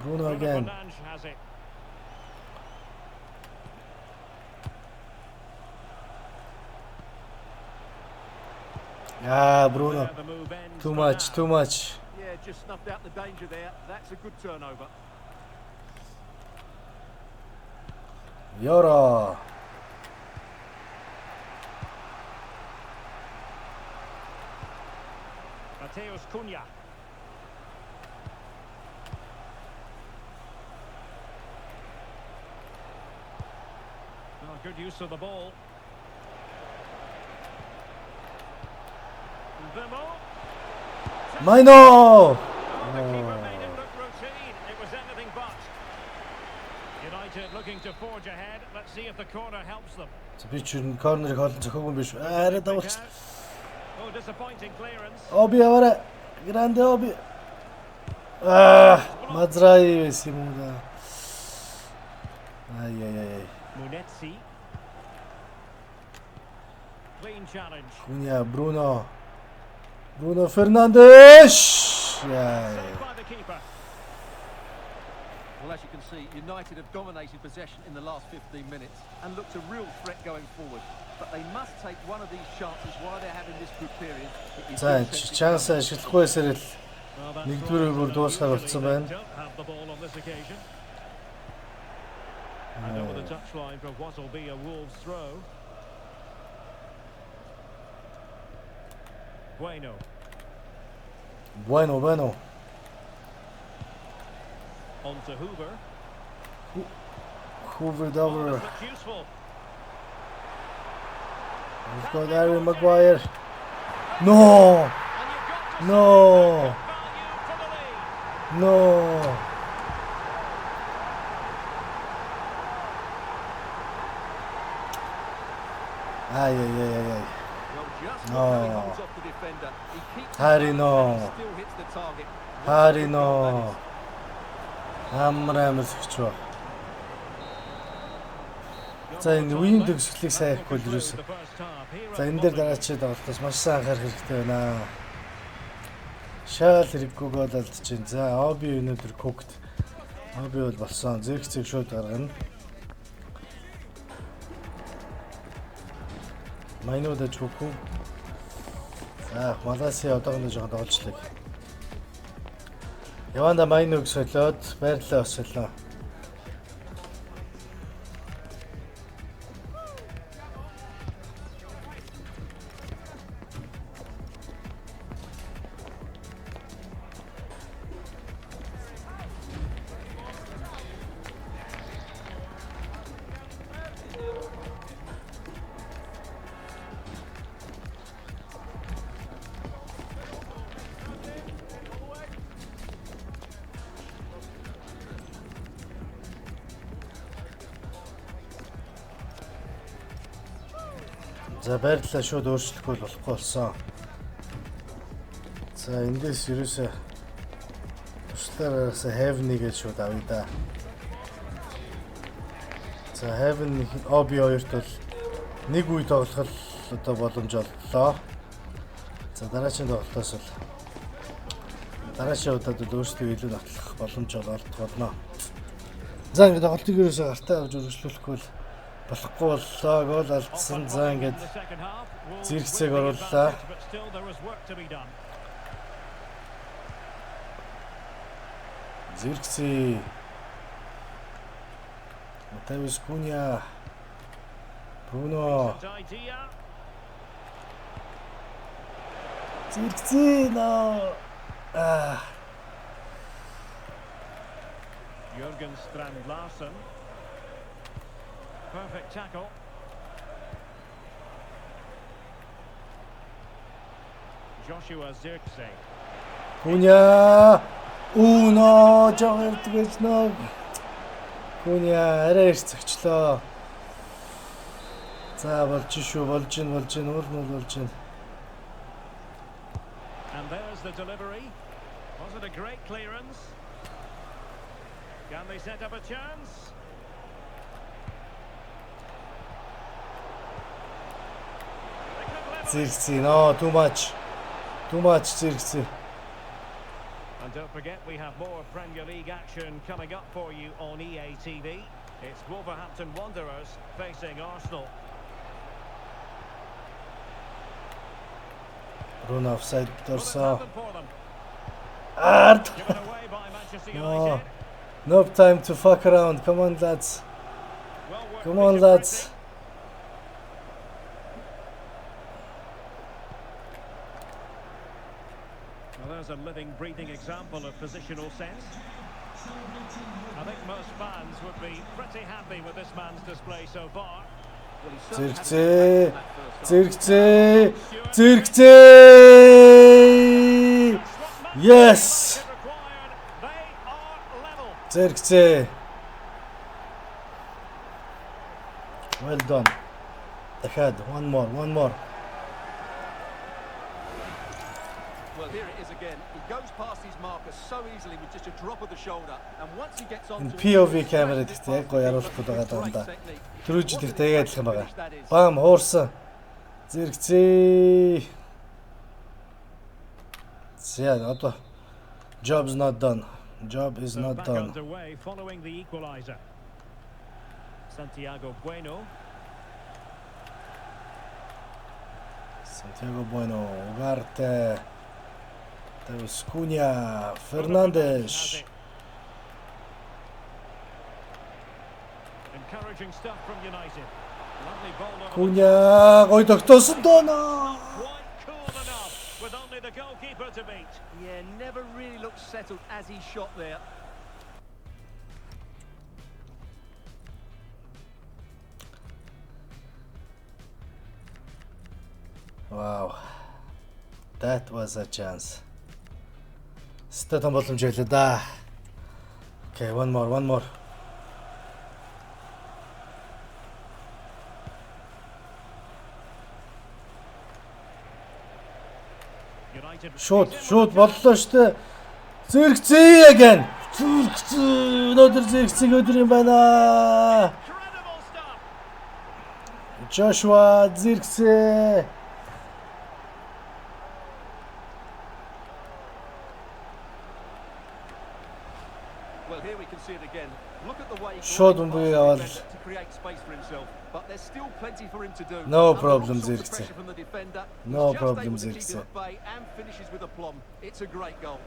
Bruno again. Fernandes has it. Bruno. Where the move ends Too for much, now. too much. Yeah, just snuffed out the danger there. That's a good turnover. Yoro. Matheus Cunha. Oh, good use of the ball. Bemo. Maino. Oh, the keeper made it look routine. It was anything but. United looking looking to forge ahead. Let's see if the corner helps them. Би ч юу корнерыг холон зөхөөгүй юм биш. Арай давуулч. Oh, disappointing clearance. Оби аваарай. Гранде оби. Мазрай байсан юм уу да. Ай. Munetsi. Clean challenge. Куня Бруно Фернандеш. Saved by the keeper. Well, as you can see, United have dominated possession in the last 15 minutes and looked a real threat going forward. But they must take one of these chances while they're having this good period. За чанс ашиглахгүйсээр л Well, that's нэгдүгээр бүр дуусгаар болцсон байна. don't have the ball on this occasion. And over the touchline for what will be a Wolves throw. Bueno. On to Hoover. Hoover over. But useful. We've got Harry Maguire. No. And you've got to No. say value for the lead. No. Ay. Well, just No. not really holds off the defender. He keeps Harry, it no. and he still hits the target. Harry no. Амар зөгч ба. За энэ үеийн төгсгөлийг сайхгүй л юусэн. За энэ дээр дараачид тоглолтоос маш сайн анхаарах хэрэгтэй байна. Шаал хэрэггүй гол алдчихээн. За Оби өнөөдөр Кукт. Оби бол болсон. Зэрэгцэг шууд гаргана. Майнуудаж хөөхгүй. За Малайзия одоогоос жоохон тоглолцлоо. Яванда Майнуг солиод байрлалаа өсөлөө. За байрлалаа шууд өөрчлөхгүй болохгүй болсон. За эндээс ерөөсөө туслаараас Heaven-ийг л шууд авъя да. За Heaven Оби хоёрт бол нэг үе тоглох одоо боломж оллоо. За дараагийн тоглолтоос бол дараагийн удаад бол өөрсдөө илүү нотлох боломж олдгоно. За ингээд тоглолтыг ерөөсөө гартаа авч үргэлжлүүлэхгүй л болохгүй боллоо. Гол алдсан. За ингээд зэрэгцээг орууллаа. Зэрэгцээ. Матеус Куня. Бруно. Зэрэгцээ нөө. Jürgen Strand Larsen. Perfect tackle. Joshua Zirkzee. Куня. Уно жогэрдгэж нөө. Куня арай ирцэгчлөө. За болж гин уурнуул болж гин. And there's the delivery. Was it a great clearance? Can they set up a chance? Зэрэгцээ нөө too much зэрэгцээ. And don't forget, we have more Premier League action coming up for you on EA TV. It's Wolverhampton Wanderers facing Arsenal. Bruno offside Will it дорсоо. happen for them? Ард. Given away by Manchester No. United. No time to fuck around. Come on lads. Well worked Come on Richard lads. Well, there's a living, breathing example of positional sense. I think most fans would be pretty happy with this man's display so far. Well, he certainly had Зэрэгцээ. that first half. Зэрэгцээ. Yes. It required. They are level. Зэрэгцээ. Well done. Дахиад one more. Well, here it is again. He goes past his marker so easily with just a drop of the shoulder. And once he gets on to POV камера гэхдээ яг гоё яруулах гэдэг даа. Түрүү жилийн тэгээд адилхан байгаа. Бам хуурсан. Зэрэгцээ. За одоо job is not done. Job is not Back done. underway following the equaliser. Santiago Bueno. Santiago Bueno, Ugarte. Teus Cunha, Fernandes. Encouraging stuff from United. Lovely ball over the Cunha, гоё тогтоосон доо нөө. quite cool enough with only the goalkeeper to beat. Yeah, never really looked settled as he shot there. Wow. That was a chance. Статон боломж байлаа да. Okay, one more. United Шууд боллоо штэ. Зэрэгцээ again. Зэрэгцээ. Өнөөдөр зэрэгцээ өдөр юм байна. incredible stuff. Joshua Zirkzee. Well, here we can see it again. Look at the way he Shot glides mı past the ya? defender to create space for himself. But there's still plenty for him to do. No Under problem, all sorts of Zirkzee. pressure from the defender, he's No just problem, able to keep Zirkzee. him at bay and finishes with aplomb. It's a great goal.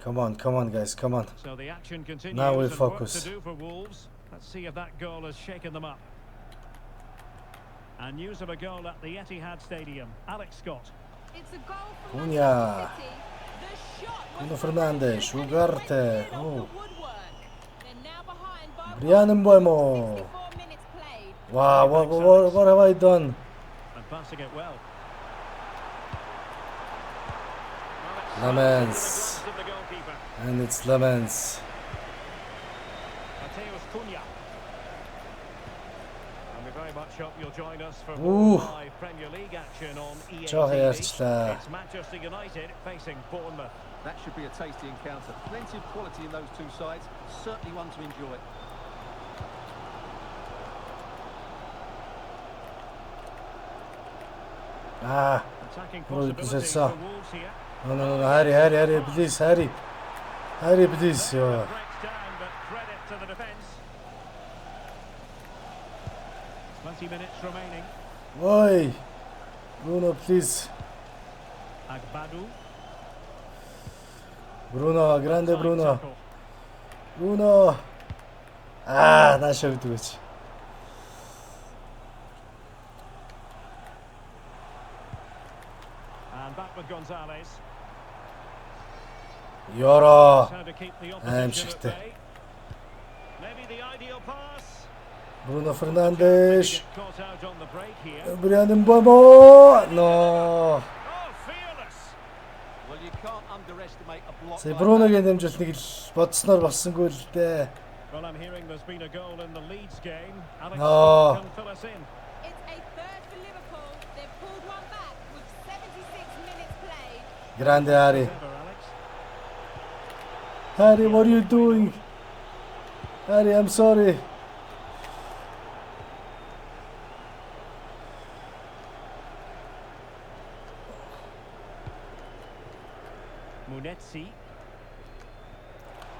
Come on guys, come on. So the action continues. Now we and focus. work to do for Wolves. Let's see if that goal has shaken them up. And news of a goal at the Etihad Stadium. Alex Scott. It's a goal from Cunha. Manchester City. The shot was Bruno Fernandes, ferocious and Ugarte. it went in off Oh. the woodwork. They're now behind by Brian one. Mbeumo. 64 minutes played. Wow, what have I done? And passing it well. Lamens. Of the goalkeeper. And it's Lamens. Mateus Cunha. And we very much hope you'll join us for Ooh. more live Premier League action on EA Çok TV. yaşlı. It's Manchester United facing Bournemouth. That should be a tasty encounter. Plenty of quality in those two sides. Certainly one to enjoy. Ah, Attacking Well, possibilities it's a- for Wolves here. no, Harry, please, Harry. Harry, please. Yeah. Breaks down, but credit to the defence. 20 minutes remaining. Oi. Bruno, please. Agbadu. Bruno, grande Side Bruno. tackle. Bruno. Ah, наша вытягивать. And back with Gonzalez. Yoro. How to keep the And opposition at çıktı. bay. Maybe the ideal pass. Bruno Fernandes. Get caught out on the break here. Brian Mbeumo. No. Oh, fearless. Well, you can't underestimate a block Сая like Бруногийн that. дэмжлэхнийг л бодсноор болсонгүй л дээ. Well, I'm hearing there's been a goal in the Leeds game. Alex No. Scott can fill us in. It's a third for Liverpool. They've pulled one back with 76 minutes played. Grande Harry. Ever, Alex. Harry, what are you doing? Harry, I'm sorry. Munetsi.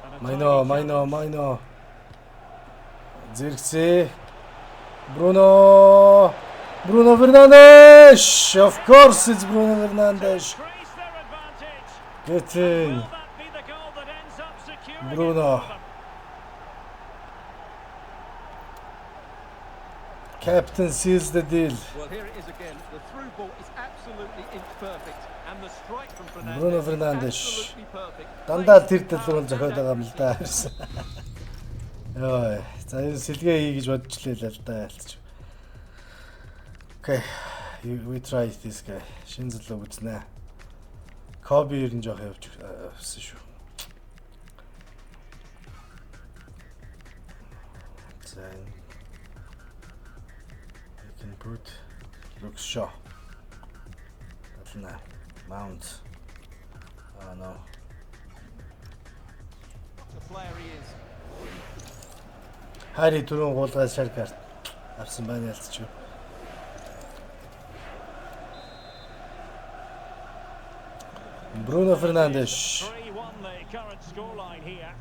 And a Майно, tiny challenge. майно. Зиркзee. Bruno Fernandes. Of course it's Bruno Fernandes. Increase their advantage. Get Will in. that be the goal that ends up securing it Bruno. for them? Captain seals the deal. Well, here it is again. The through ball is absolutely inch perfect. And the strike from Fernandes Bruno is Fernandes. absolutely perfect. Дандаа тэр төлөв зохиод байгаа юм л да. Йой, за энэ сэлгээ хий гэж бодчихлээ л да ялтч. Okay, we try this guy. Шинэ зөвлөг үзнэ. Коби ер нь жоох явсан шүү. За you can put Luke Shaw. That's Mount. Oh no. The player he is. Хари түрүүн гуулгаас шар карт авсан байна ялцчих. Bruno Fernandes. 3-1 the current scoreline here.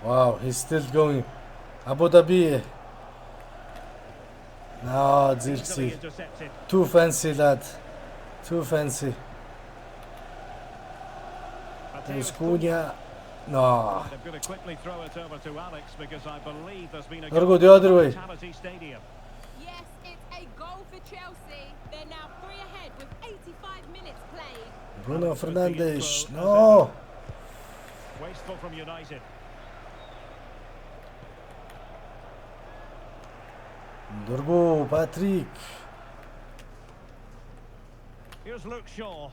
Wow, he's still going. Abu Dhabi. No, Zirkzee. Intercepted. Too fancy, lad. Too fancy. There's Cunha. No. They've got to quickly throw it over to Alex because I believe there's been a Gotta go the other way. Vitality Stadium. Yes, it's a goal for Chelsea. They're now 3 ahead with 85 minutes played. Bruno Fernandes. No. Wasteful from United. Durgu, Patrick. Here's Luke Shaw.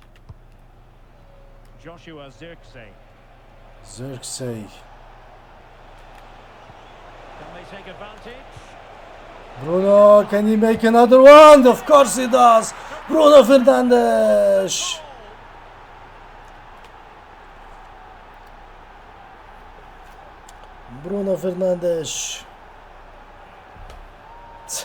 Joshua Zirkzee. Zirkzee. Can they take advantage? Bruno, can he make another one? Of course he does. Bruno Fernandes. Bruno Fernandes.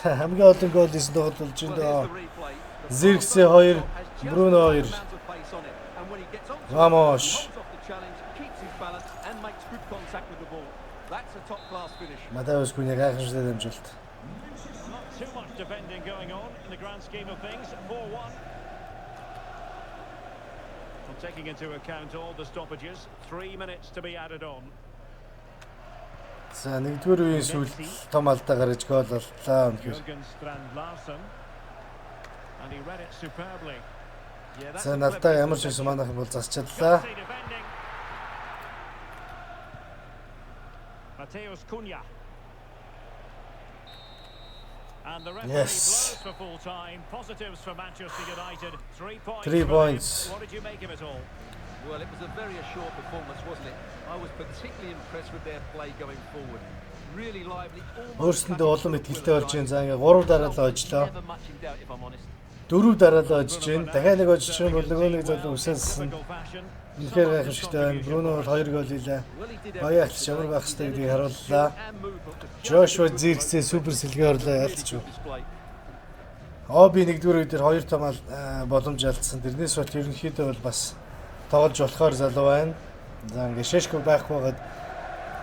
Хамгийн олон гол хийсэн тоглолт чинь Well, доо. here's the replay. The Zirkzee pass 2, has just Bruno got 2. an amount of pace on it, and when he gets onto it, Vamos. he holds off the challenge, keeps his balance, and makes good contact with the ball. That's a top-class finish. Матеус Куня гайхамшигтай дамжуулт. Not too much defending going on in the grand scheme of things. 4-1. Well, taking into account all the stoppages, 3 minutes to be added on. За нэгдүгээр үеийн сүүлд том алдаа гаргаж гол боллоо. Үнэхээр. Jürgen Strand Larsen. And he read it superbly. Yeah, that's За a алдаа clever ямар ч байсан манайхан бол засчихлаа. Chelsea defending. Mateus Cunha. And the referee Yes. blows for full time. Positives for Manchester United. 3 points. 3 for them. points. What did you make of it all? Well, it was a very assured performance, wasn't it? I was particularly impressed with their play going forward. Really lively. Өөрсөндөө улам итгэлтэй болж байгаа. За ингээ 3 дараалал оожлоо. Never much in doubt, if I'm honest. 4 дараалал оожж байна. Дахиад нэг оожчих юм бол нөгөө нэг залуу үсэлсэн. Typical fashion. Үнэхээр гайхамшигтай байна. Бруно бол 2 гол хийлээ. Well, he did Баяа ахлах ямар байх хэвээр гэдгийг харууллаа. and movement was just Joshua Zirkzee супер сэлгээ орлоо ялцчих. display. Оби нэгдүгээр үе дээр 2 том боломж алдсан. Тэрнээс бол ерөнхийдөө бол бас тоглож болохоор залуу байна. За ингээ Шешко байхгүйгээд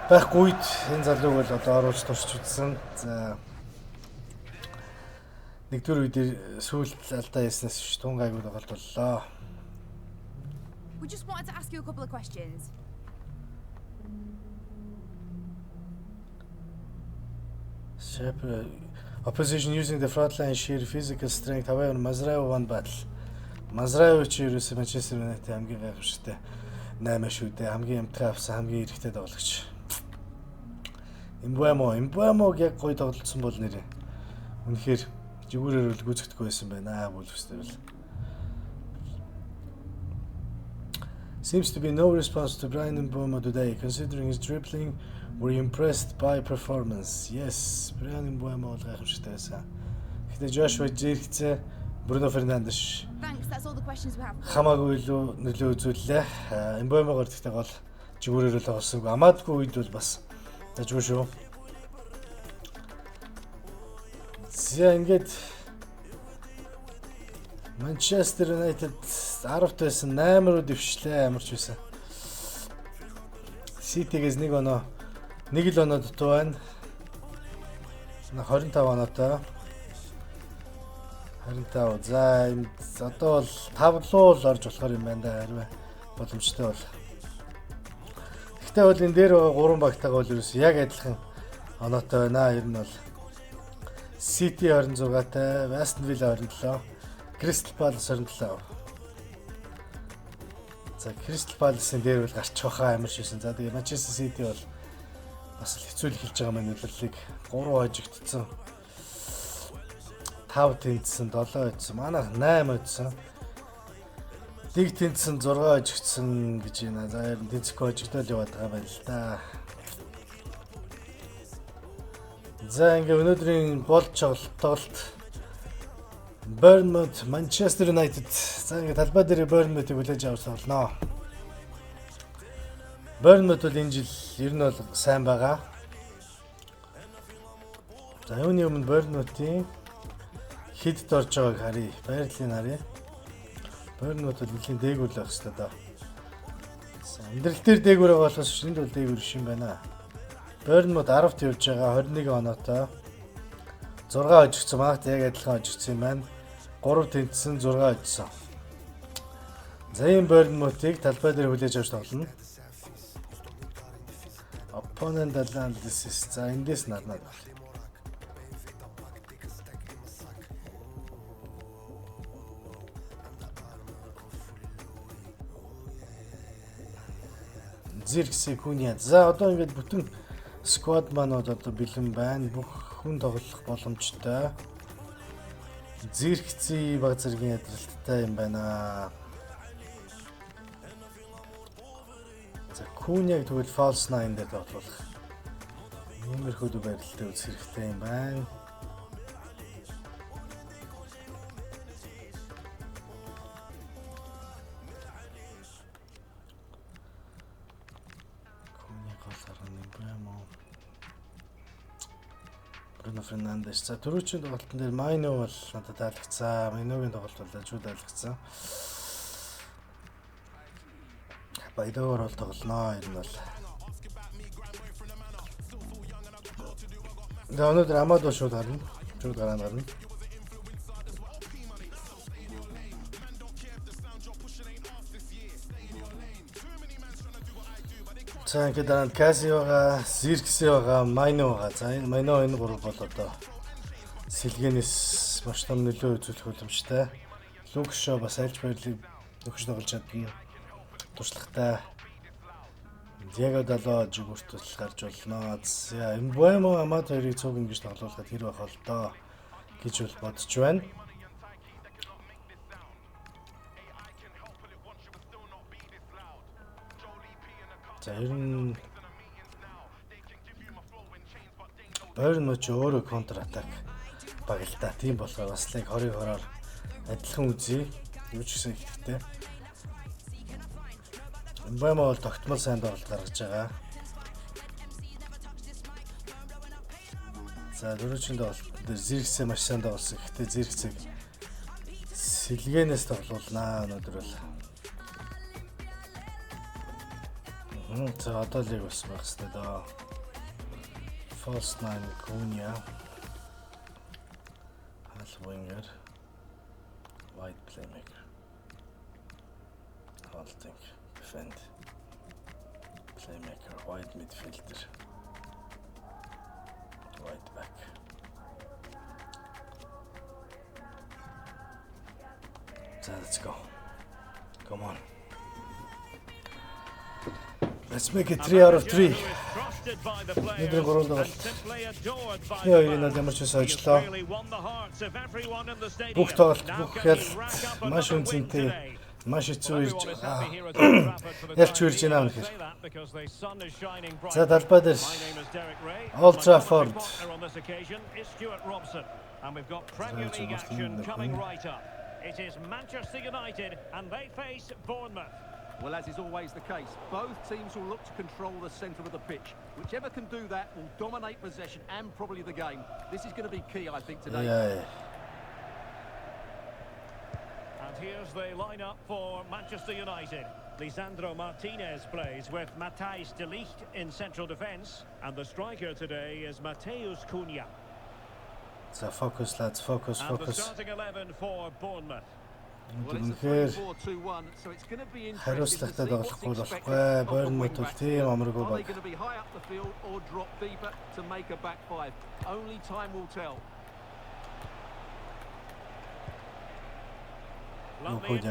байхгүйд энэ залууг бол одоо оруулж турч үзсэн. За нэгдүгээр үе дээр сүүлд алдаа хийснээс биш тун гайгүй тоглолт боллоо. We just wanted to ask you a couple of questions. Opposition using the front line sheer physical strength, however Mazraoui won battle. Mazraoui ч ерөөсөө Манчестер Юнайтед хамгийн гайхамшигтай 8 шүү дээ. Хамгийн амтгай авсан хамгийн эрэгтэй тоглогч. Имбуэмог яг гоё тоглолцсон бол нэрээ. Үнэхээр зүгүүрээр үл гүйцэхдэггүй байсан байна. Бүлвэстэй бол. Seems to be no response to Brian Mbeumo today. Considering his dribbling, were you impressed by performance? Yes, Brian Mbeumo бол гайхамшигтай байсан. Гэхдээ Joshua Zirkzee, Bruno Fernandes Thanks, that's all the questions we have. хамаагүй илүү нөлөө үзүүллээ. Mbeumo-гоор гэхдээ гол зүгүүрээр л тоглосонгүй. Амаадгүй үед бол бас дажгүй шүү. За ингээд Manchester United 10-т байсан 8 руу дэвшлээ амарч байсан. City-гээс нэг л оноо дутуу байна. 25 оноотой. 25. За энэ одоо бол 5 руу л орж болохоор юм байна да харин боломжтой бол. Гэхдээ бол энэ дээр 3 багтайгаа бол ерөөс яг адилхан оноотой байна. Ер нь бол City 26-тай, Aston Villa 27, Crystal Palace 27. За Crystal Palace-ын дээр бол гарчих واخа амар шийсэн. За тэгээ Manchester City бол бас л хэцүү л эхэлж байгаа маань нөлөөллийг 3 хожигдсон. 5 тэнцсэн, 7 өдсөн. Манайх 8 өдсөн. Дэг тэнцсэн 6 өжигдсэн гэж байна. За ер нь тэнцэхгүй өжигдөл яваад байгаа байна л да. За ингээ өнөөдрийн болж тоглолт Bournemouth Manchester United. За ингээ талбай дээр Bournemouth-ийг хүлээж авч тоглоно. Bournemouth бол энэ жил ер нь бол сайн байгаа. За юуны өмнө Bournemouth-ийн хэд дорж байгааг харъя. Байрлалыг харъя. Bournemouth бол нэлийн дээгүүр л байх хэрэгтэй даа. Амьдрал дээр дээгүүр байгаа болохоос шинэд бол дээгүүр биш юм байна. Bournemouth 10-т явж байгаа 21 оноотой. 6 хожигдсон. Манайх яг адилхан хожигдсон юм байна. 3 тэнцсэн 6 хожигдсон. За ийм Bournemouth-ийг талбай дээр хүлээж авч тоглоно. Opponent analysis. За эндээс надад. Зиркси Куня. За одоо ингээд бүтэн squad манууд одоо бэлэн байна. Бүх хүн тоглох боломжтой. Зиркси баг зэргийн ядралттай юм байна. За Куняг тэгвэл false 9 дээр тоглох. Иймэрхүү байрлалтай үзэх хэрэгтэй юм байна. Bruno Fernandes. За түрүүчийн тоглолтын дээр Майно бол надад таалагдсан. Майногийн тоглолт бол ажгүй таалагдсан. Байдгаар бол тоглоно ер нь бол. Өнөөдөр Амадо шууд харна. Шууд гарна. За ингээд Касиога, Зирксиога, Майно байгаа. За энэ Майно энэ гурав бол одоо сэлгээнээс маш том нөлөө үзүүлэх боломжтой. Лукшо бас альж байрлыг нөхөж тоглож чадна. Туршлагатай. Диего Дало жигүүртэл гарч болно. За Эмбуэмо Амад хоёрыг цуг ингэж тоглуулахад хэр байх бол доо гэж бол бодож байна. За ер нь Bournemouth өөрөө контр атак баг л та. Тийм болохоор бас л 20-20-оор адилхан үзье. Юу ч гэсэн ихтэй. Эмбуэмо бол тогтмол сайн тоглолт гаргаж байгаа. За дөрөвчөнд бол Зирксээ маш сайн тоглосон. Гэхдээ Зирксийг сэлгээнээс тоглуулнаа өнөөдөр бол. За одоо л бас байх хэрэгтэй даа. False 9 Cunha. Half winger. Wide playmaker. Halting. Defend. Playmaker. Wide midfielder. Wide back. So let's go. Come on. Let's make it 3 out of 3. Нэгэн гурван тоглолт. Яа энэ ямар ч байсан ажиллаа. Бүх тоглолт, бүх ялалт маш үнцэнтэй, маш хэцүү ирж байгаа. Ялч үрж байна үнэхээр. За талбай дээр Old Trafford. And we've got Premier League action coming right up. It is Manchester United and they face Bournemouth. Well, as is always the case, both teams will look to control the centre of the pitch. Whichever can do that will dominate possession and probably the game. This is going to be key, I think, today. Yeah. And here's the lineup for Manchester United. Lisandro Martinez plays with Matthijs de Ligt in central defence. And the striker today is Matheus Cunha. So focus, lads, focus. And the starting 11 for Bournemouth. Үнэхээр хариуцлагатай тоглохгүй болохгүй. Bournemouth бол тийм амаргүй баг.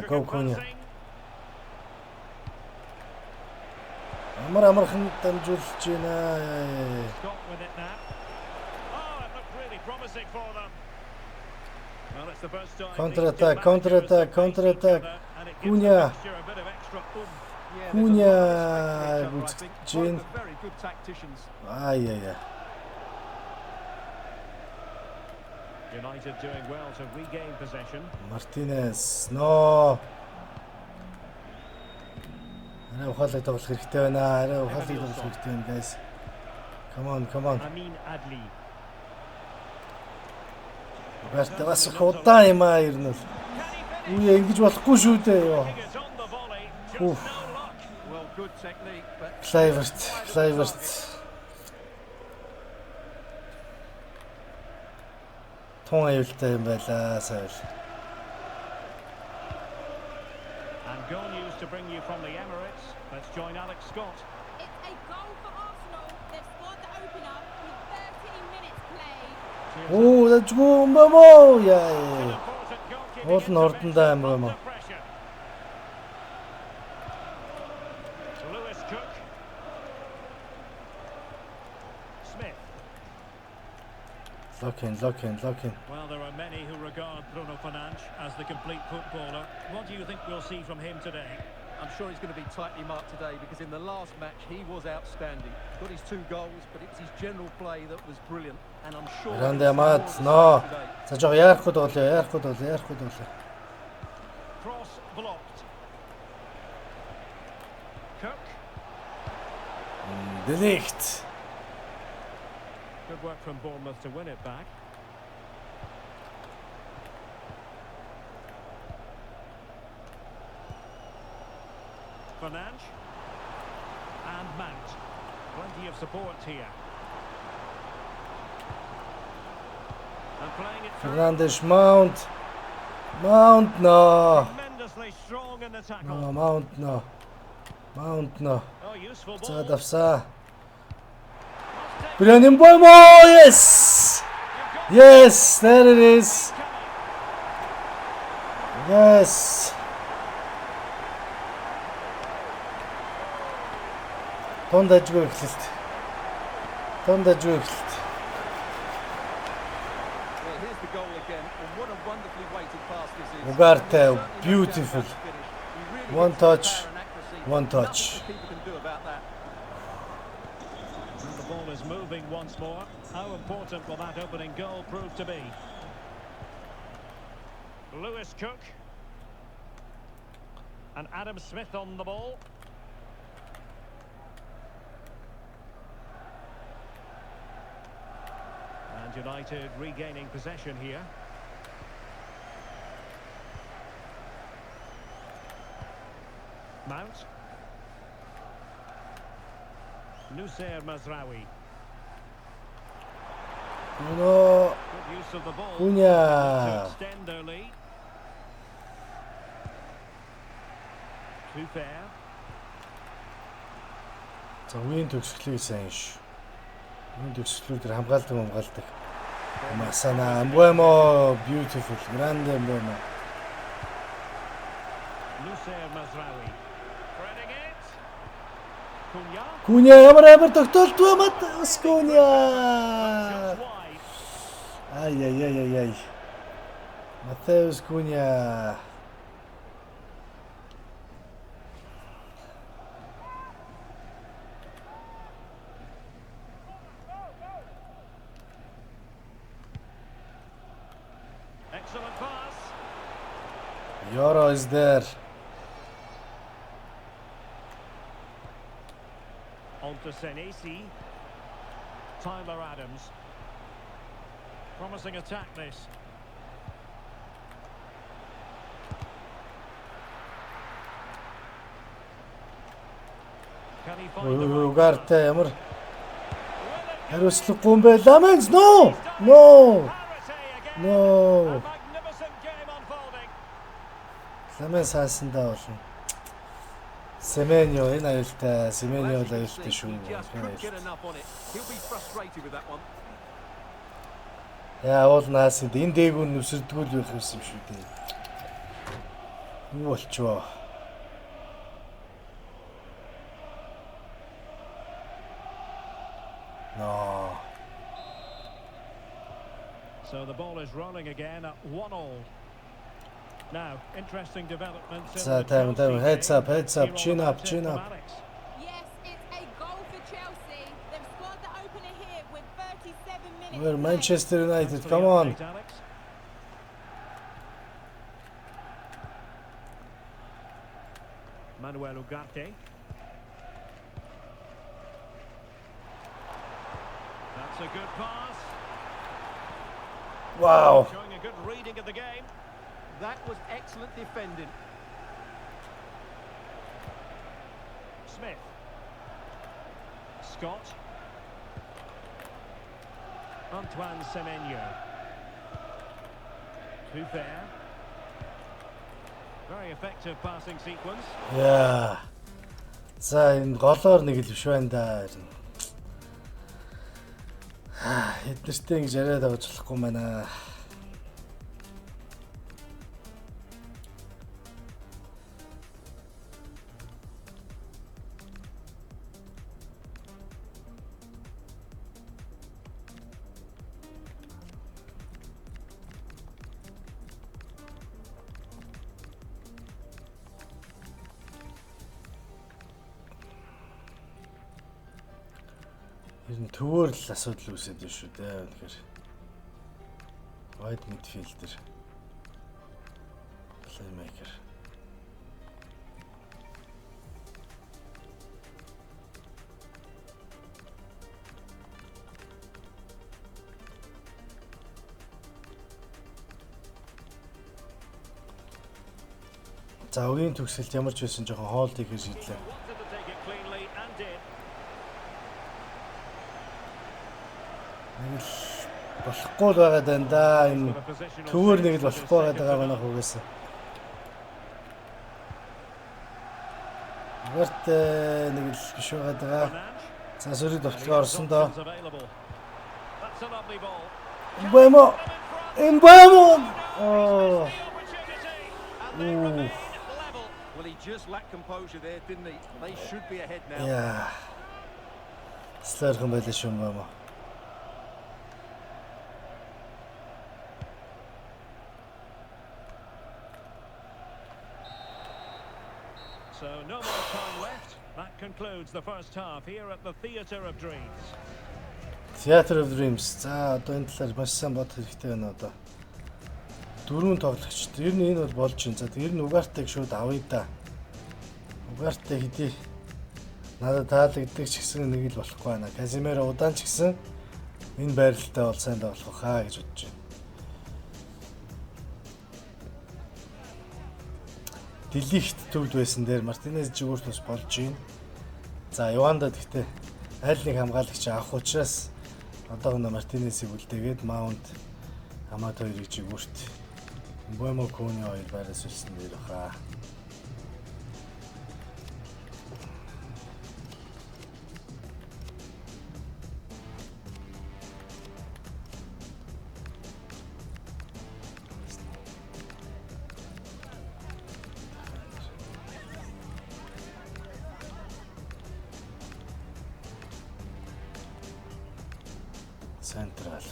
Go Cunha. Амархан дамжуулж байна. Well, it's the first time Counter-attack, these two counter-attack, managers have faced counter-attack. each other, and it gives Cunha. the mixture a bit of extra oomph. Yeah, Cunha, there's a lot of respect for each other, I good think. Both chin. are very good tacticians. Ay, ay, ay. United doing well to regain possession. Martinez, no. Арай ухаалаг тоглох хэрэгтэй байна. Арай ухаалаг тоглох хэрэгтэй байна, guys. Come on, come on. Amin Adli. Барт бас их удаан юм аа ер нь бол. Үе ингэж болохгүй шүү дээ ёо. Taking it on the volley, just Oof. no luck. Well, good technique, but Kluivert. Тун аюултай юм байлаа сайл. And goal news to bring you from the Emirates. Let's join Alex Scott. It's a goal for Arsenal. They've scored the opener with 13 minutes played. Оо, дажгүй юм ба мó. Яа. Important goalkeeping Уул нь ордондоо юм байна. under pressure. Lewis Cook. Smith. Lock in. Well, there are many who regard Bruno Fernandes as the complete footballer. What do you think we'll see from him today? I'm sure he's going to be tightly marked today because in the last match he was outstanding. Got his 2 goals, but it was his general play that was brilliant. And I'm sure. Гранд he'll see more ямаад of the но. same today. За жоо яарахгүй дуулаа. Cross blocked. Cook. Делихт. Good work from Bournemouth to win it back. Fernandes. And Mount. Plenty of support here. And playing it through. Fernandes Mount. Mount no. Tremendously strong in the tackle. No, Mount no. Oh, useful За ball. давсаа. Brandon Bomo, yes! Yes, there it is. Yes. Тондажгүй эхлэлт. Well, here's the goal again. And what a wonderfully weighted pass this is. Ugarte, Certainly no doubt beautiful. about the finish. He really One hits the touch, power and accuracy. one Nothing touch. the keeper can do about that. The ball is moving once more. How important will that opening goal prove to be? Lewis Cook. And Adam Smith on the ball. And United regaining possession here. Mount. Nusayr Mazraoui. No. Good use of the ball to Cunha. extend their lead. Too fair. За үеийн төгсгөлийг сайн ш. Үеийн төгсгөлүүд хамгаалдаг. Масана Mbuemo, beautiful. Grande Mbuemo. Nusayr Mazraoui. Threading it. Cunha. Cunha ямар тогтоолтгүй Матеус Cunha. Just wide. Ай. Матеус Cunha. Excellent pass. Euro is there. On to Senesi. Tyler Adams. Promising attack this. Can he find the right Ugarte pass? ямар Will it хариуцлагагүй юм бэ? Lamens no. Parity again. No. A magnificent game unfolding. Lamens хаасандаа болно. Semenyo энэ аюултай. Semenyo л Well, as you аюултай can see, шүү. he just couldn't get enough on it. He'll be frustrated with that one. Яа уул наас энэ дээгүүр нүсэрдгүүл байх юм шүү дээ. Юу болчихвоо? No. So the ball is rolling again at 1-1. Now, interesting developments in So, the time, Chelsea heads game. up, heads up, Hear all chin about up, it chin from up. Alex. Yes, it's a goal for Chelsea. They've scored the opener here with 37 minutes. We're played. Manchester Thanks United, for come the on. update, Alex. Manuel Ugarte. That's a good pass. Wow. Showing a good reading of the game. That was excellent defending. Smith. Scott. Antoine Semenyo. Too fair. Very effective passing sequence. Яа. За энэ голоор нэг л биш байна да. Эднэртэй ингэж яриад авч болохгүй юм байна. Ер нь төвөөр л асуудал үүсээд байна шүү дээ. Тэгэхээр wide midfielder, playmaker. За үеийн төгсөлт ямар ч байсан жоохон хоолт хийх шийдлээ. Wanted to take it cleanly and did. Нэг л болохгүй л байгаад байна да. Энэ төвөр нэг л болохгүй байгаад байгаа манайх угаасаа. Гэрт нэг л биш байгаад байгаа. За сөрөг довтлогоо орсон доо. That's a lovely ball. Эмбэмо. Эмбэмо. Oh. And they remain level. Well, he just lacked composure there, didn't he? They should be ahead now. Яа. Слэрхэн байлаа шүү юм. So no more time left. That concludes the first half here at the Theatre of Dreams. Theatre of Dreams. За одоо энэ талаар маш сайн бодох хэрэгтэй байна одоо. Дөрвөн тоглогч. Ер нь энэ бол болж байна. За ер нь Угартыг шууд авъя да. Угартыг хэдий надад таалагддаг ч гэсэн нэг л болохгүй байна. Казимеро удаан ч гэсэн энэ байралтай бол сайн тоглох хаа гэж бодож байна. Делихт төвд байсан дээр Мартинез жигүүрт бас болж байна. За Юванда гэхдээ аль нэг хамгаалагч авах учраас одоогоо Мартинезийг үлдээгээд Маунт хамаад хоёрыг жигүүрт Мбэмо Куни хоёр байраас үлсэн дээр баха. Central.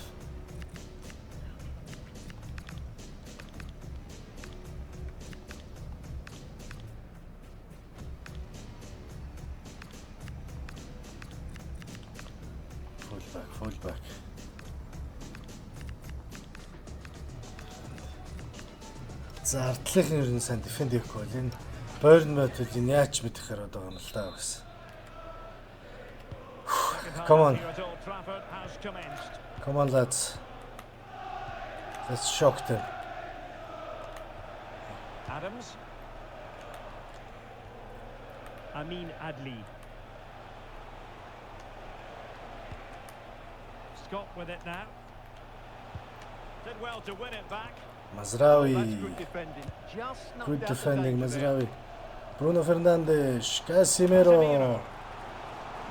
Fullback. За ардлынхан ер нь сайн дефенд хийхгүй бол энэ Bournemouth энэ яаж мэдхээр одоо юм л таа бас. Come on. Here at Old Trafford has commenced. Come on lads. Let's shock them. Adams. Amin Adli. Scott with it now. Did well to win it back. Mazraoui. That's good defending. Just snuffed Good out the defending danger there. Mazraoui. Bruno Fernandes. Casemiro.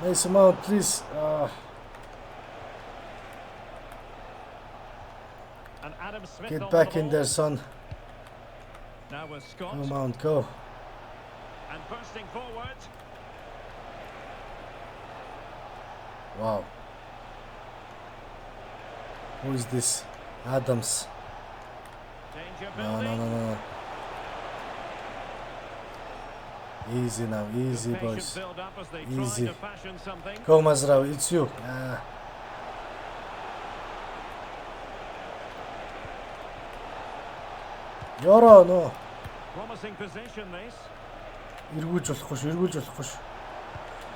Mason Mount, please. And Adam Smith Get on back the in ball. there, son. Now with Scott. Go Mount, go. And bursting forward. Wow. Who is this? Adams. Danger No, no, building. no, no. Easy now, easy Good patient boys. build up as they Easy. try to fashion something. Go Mazraoui, it's you. Ah. Ёро нөө. Promising position this. Эргүүлж болохгүй шүү, эргүүлж болохгүй шүү.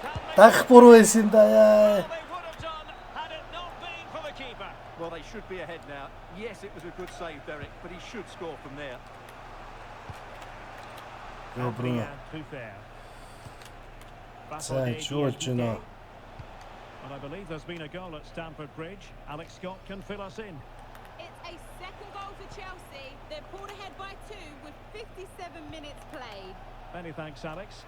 Can they- Дагах буруу байсан да яа. Well, they would have done had it not been for the keeper. Well, they should be ahead now. Yes, it was a good save, Derek, but he should score from there. Go Bruno. Adrien Truffert. Сайн чуулж байна. And I believe there's been a goal at Stamford Bridge. Alex Scott can fill us in. It's a second goal for Chelsea. They're pulled ahead by 2 with 57 minutes played. Many thanks, Alex.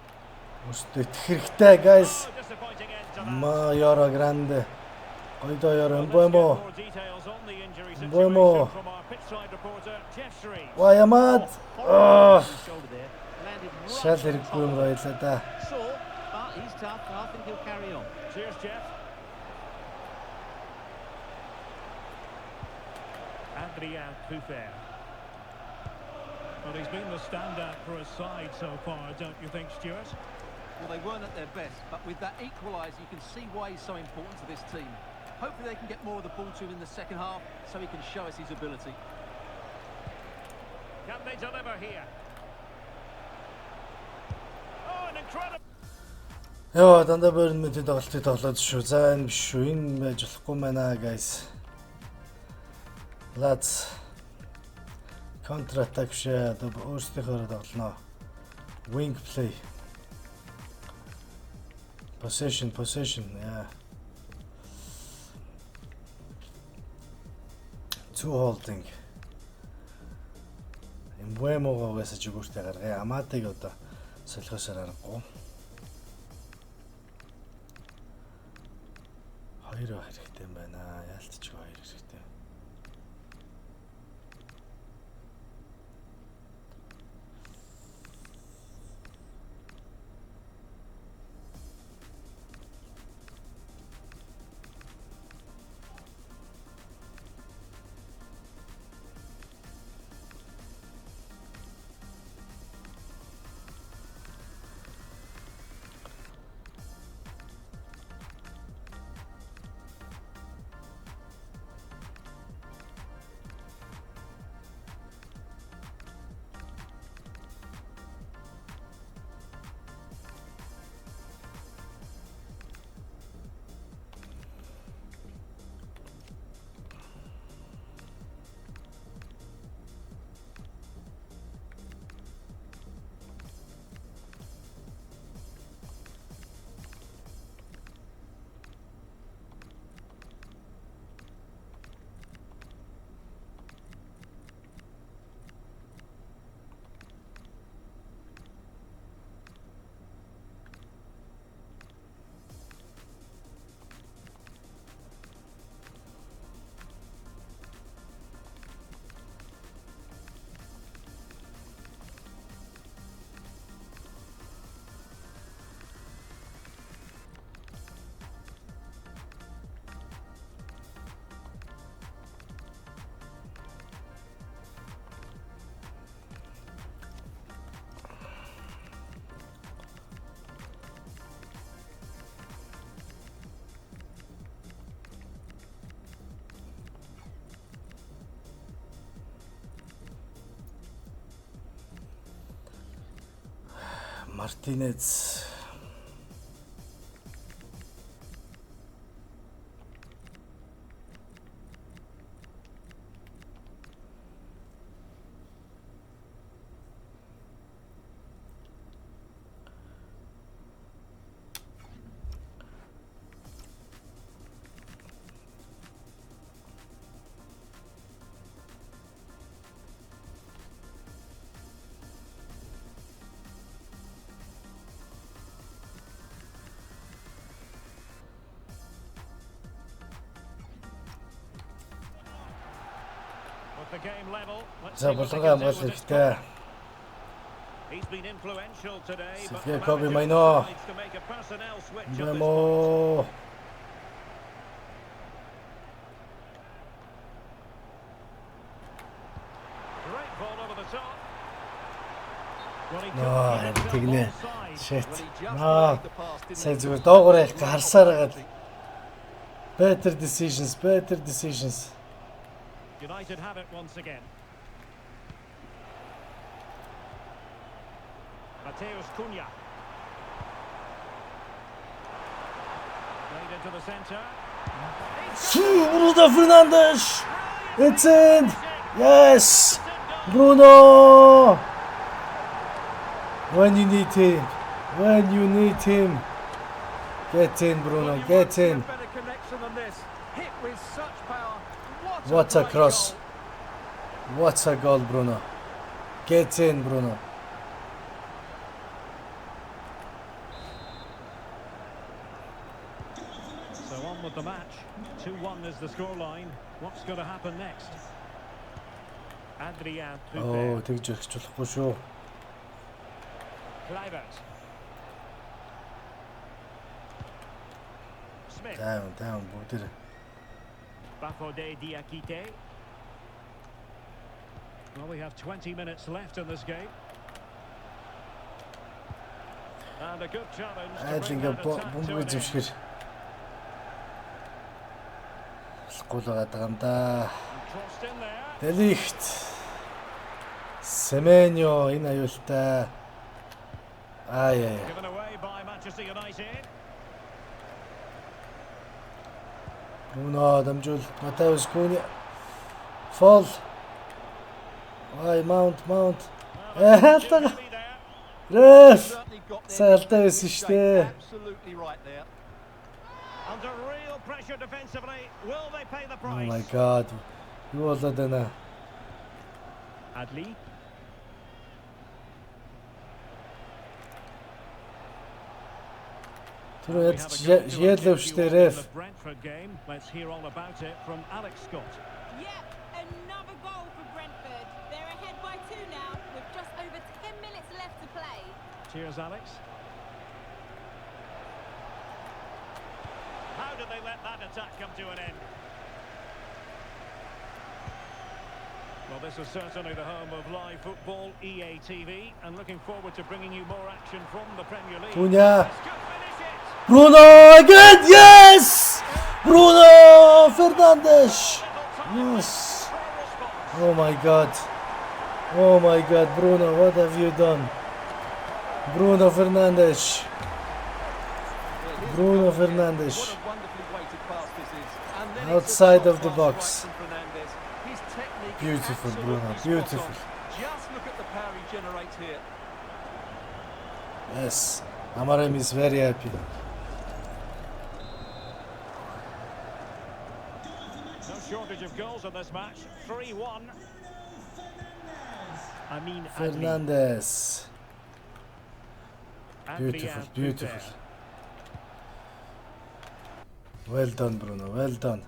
Өстө идэх хэрэгтэй guys. Oh, disappointing end to that. Ма Ёро гранде. Гойдо Ёро Well, let's эмбомо. get more details on the injury Mboimo. situation from our pitchside reporter, Jeff Shreve. Ва ямаад. Shoulder there. Landed right Шал on хэрэггүй юм top. байлаа да. Sore, but he's tough, and I think he'll carry on. Cheers, Jeff. Adrien Truffert. Well, he's been the standout for his side so far, don't you think, Stuart? Well, they weren't at their best, but with that equaliser, you can see why he's so important to this team. Hopefully they can get more of the ball to him in the second half so he can show us his ability. Can they deliver here? Oh, an incredible... Яа, дандаа борин мэдээ тоглолтыг тоглоод шүү. За энэ биш шүү. Энэ байж болохгүй байна guys. Let's counter attack шээ. Өөрсдийнхөө тоглоно. Wing play. Possession. Yeah. Two holding. Эмбуэмогоо угаасаа жигүүртэй гаргая. Амаатыг одоо солихосоор аргагүй. Хоёр байх хэрэгтэй юм байна. Яалтчгүй хоёр хэрэгтэй. Martinez. With the game level, let's За see what they булгаа can do хамгаалах with this хэрэгтэй. ball. He's been influential today, but Сэлгээ the Коби manager Майно. decides to make a personnel switch at this point. Эмбуэмо. it off. Well, he Ноо, couldn't get тэгнэ. himself offside. Shit. Well, he just Ноо. delayed the pass, didn't Сайн he? зүгээр доогоор явах харсаар хагаад. Better decisions, better decisions. United have it once again. Mateus Cunha. Played into the centre. Bruno Fernandes. It's in. Yes. Bruno. When you need him. When you need him. Get in, Bruno. Get in. Better connection than this. Hit with such power. What a great cross. goal. What a goal, Bruno. Get in, Bruno. So on with the match. 2-1 is the scoreline. What's going to happen next? Adrien Oh, Truffert. тэгж өгч болохгүй шүү. Kluivert. Smith. Down, бүгдэр. Bafodé Diakité. Well, we have 20 minutes left in this game. And a good challenge to Айл bring ингээ that attack to бомбыг an end. зөвшгөр. Гол байгаа юм да. Crossed in there. Делихт. Semenyo энэ аюултай. Яа. Given away by Manchester United. Bruno дамжуул. Mateus Cunha. Fall. Mount. Халтаа. Реф. Certainly got there. Сайлтаа байсан шүү дээ. Absolutely right there. Under real pressure defensively. Will they pay the Oh price? my god. Юу болоод байна? Adli. Тэр We have a goal to ялв update you штэ on реф. the Brentford game. Let's hear all about it from Alex Scott. Yep, another goal for Brentford. They're ahead by 2 now, with just over 10 minutes left to play. Cheers, Alex. How did they let that attack come to an end? Well, this is certainly the home of live football, EA TV, and looking forward to bringing you more action from the Premier League. Cunha. This could finish it. Bruno again. Yes. Bruno Fernandes. Yes. Oh my god. Bruno, what have you done? Bruno Fernandes. Bruno Fernandes. What a wonderfully weighted pass this is. And then it's a Outside top of the class box. strike from Fernandes. His technique is Beautiful, absolutely Bruno, spot beautiful. on. Just look at the power he generates here. Yes. Amarim is very happy. No shortage of goals in this match. 3-1. I mean, Fernandes. Adli. Beautiful, Adrien beautiful. Truffert. Well done, Bruno. Well done.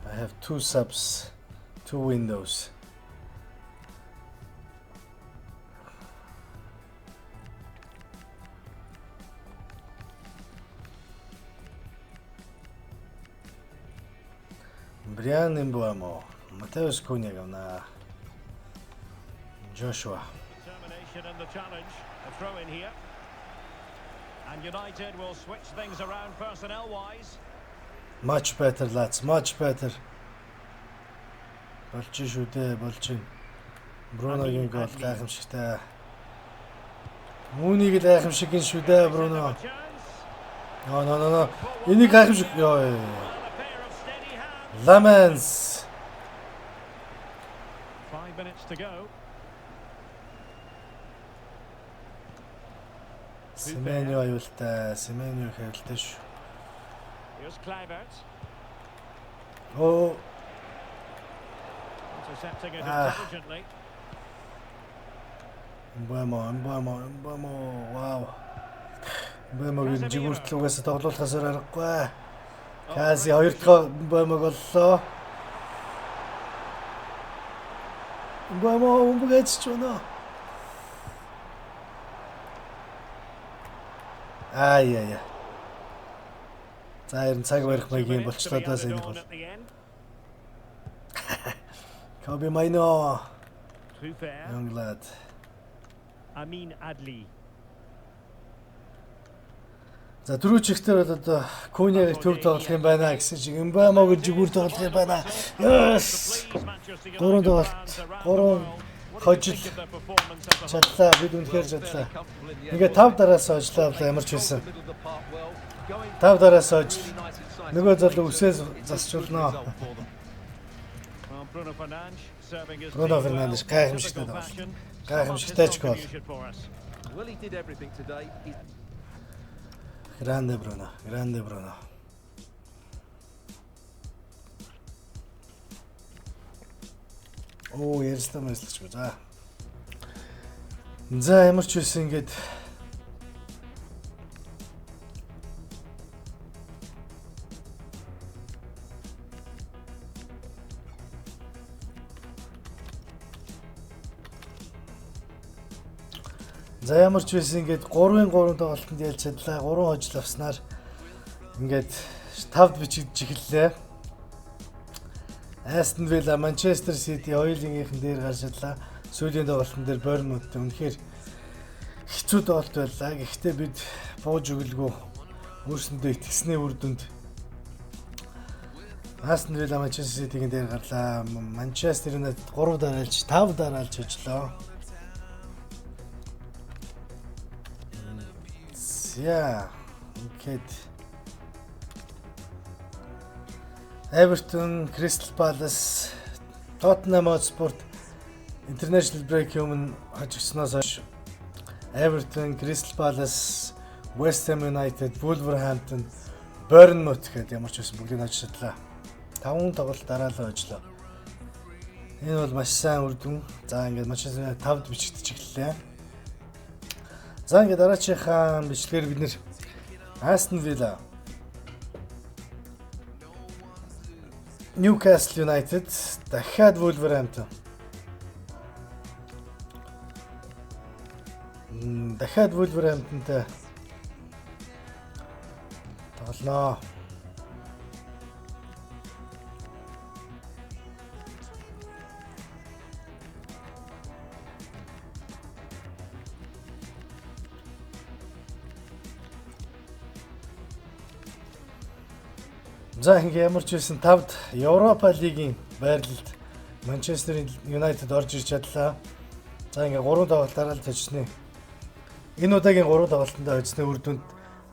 I have 2 subs, 2 windows. Brian Mbeumo, Mateus Cunha gavna. Joshua. Determination in the challenge. A throw in here. And United will switch things around personnel-wise. Much better, lads. Much better. Болж шүү дээ, болж байна. Бруногийн гол гайхамшигтай. Үүнийг л гайхамшиг гин шүү дээ, Бруно. Chance. No. Энийг гайхамшиг. Йоо. And a pair of steady hands. Lamens. 5 minutes to go. Semenyo аюултай. Semenyo хэвлэлтэй шүү. Here's Kluivert. Oh. Intercepting it Ah. intelligently. Mbeumo. Wow. Mbeumoгийн жигүүртэл угаасаа тоглуулахаас аргагүй. Кази 2 дахь Mbeumo голлоо. Mbeumo өмгөөч ч өнөө. Яа. За ер нь цаг барих маягийн болчлоо даа сайн On бол. at the end. Kobe Maino. Trufer. Young lad. Amin Adli. За дөрөв чихтэр бол одоо Куняг төв тоглох юм байна гэсэн шиг юм ба мог жигүүр тоглох юм байна. Yes. 3 тоглолт. 3 хожил чадлаа. Бид үнэхээр чадлаа. Ингээ 5 дараас хожлоо ямар ч байсан. 5 дараас хожил. Нөгөө зал үсээс засчулнаа. Bruno Fernandes гайхамшигтай тоглолт. Гайхамшигтай ч гол. Well, he did everything today. Grande Bruno, grande Bruno. Оо, ярьстаа мэслэж байна. За ямар ч байсан ингээд За ямар ч байсан ингээд 3-3 тоглолтод ялж чадлаа. 3 хожил авснаар ингээд 5-д бичигдэж эхэллээ. Aston Villa, Manchester City хоёулынхын дээр гарч чадлаа. Сүүлийн тоглолтын дээр Bournemouth үнэхээр хэцүү тоглолт байлаа. Гэхдээ бид бууж өглөө өөрсөндөө итгэснээ үр дүнд Aston Villa, Manchester City-ийн дээр гарлаа. Manchester United 3 дараалж 5 дараалж хожлоо. Yeah, okay. Everton, Crystal Palace, Tottenham Hotspur International break өмнө хожигдсноос хойш Everton, Crystal Palace, West Ham United, Wolverhampton, Bournemouth гэдэг ямар ч байсан бүгдийг хожиж чадлаа. 5 тоглолт дараалал хожлоо. Энэ бол маш сайн үр дүн. За ингээд Manchester United 5-д бичигдэж эхэллээ. За ингээд дараачихаа бичлэгээр бид нэр Aston Villa, Newcastle United, дахиад Wolverhampton. Дахиад Wolverhamptonтэй тоглоноо. За ингээ ямар ч байсан 5-д Европа лигийн байрлалд Манчестер Юнайтед орж ирч чадлаа. За ингээ 3 тоглолт дараалал тожсны. Энэ удаагийн 3 тоглолтонд хожсны үр дүнд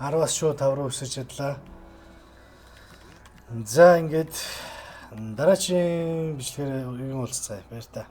10-аас шууд 5 руу өсөж чадлаа. За ингээд дараагийн бичлэгээр юу уулзцгаая баяр та.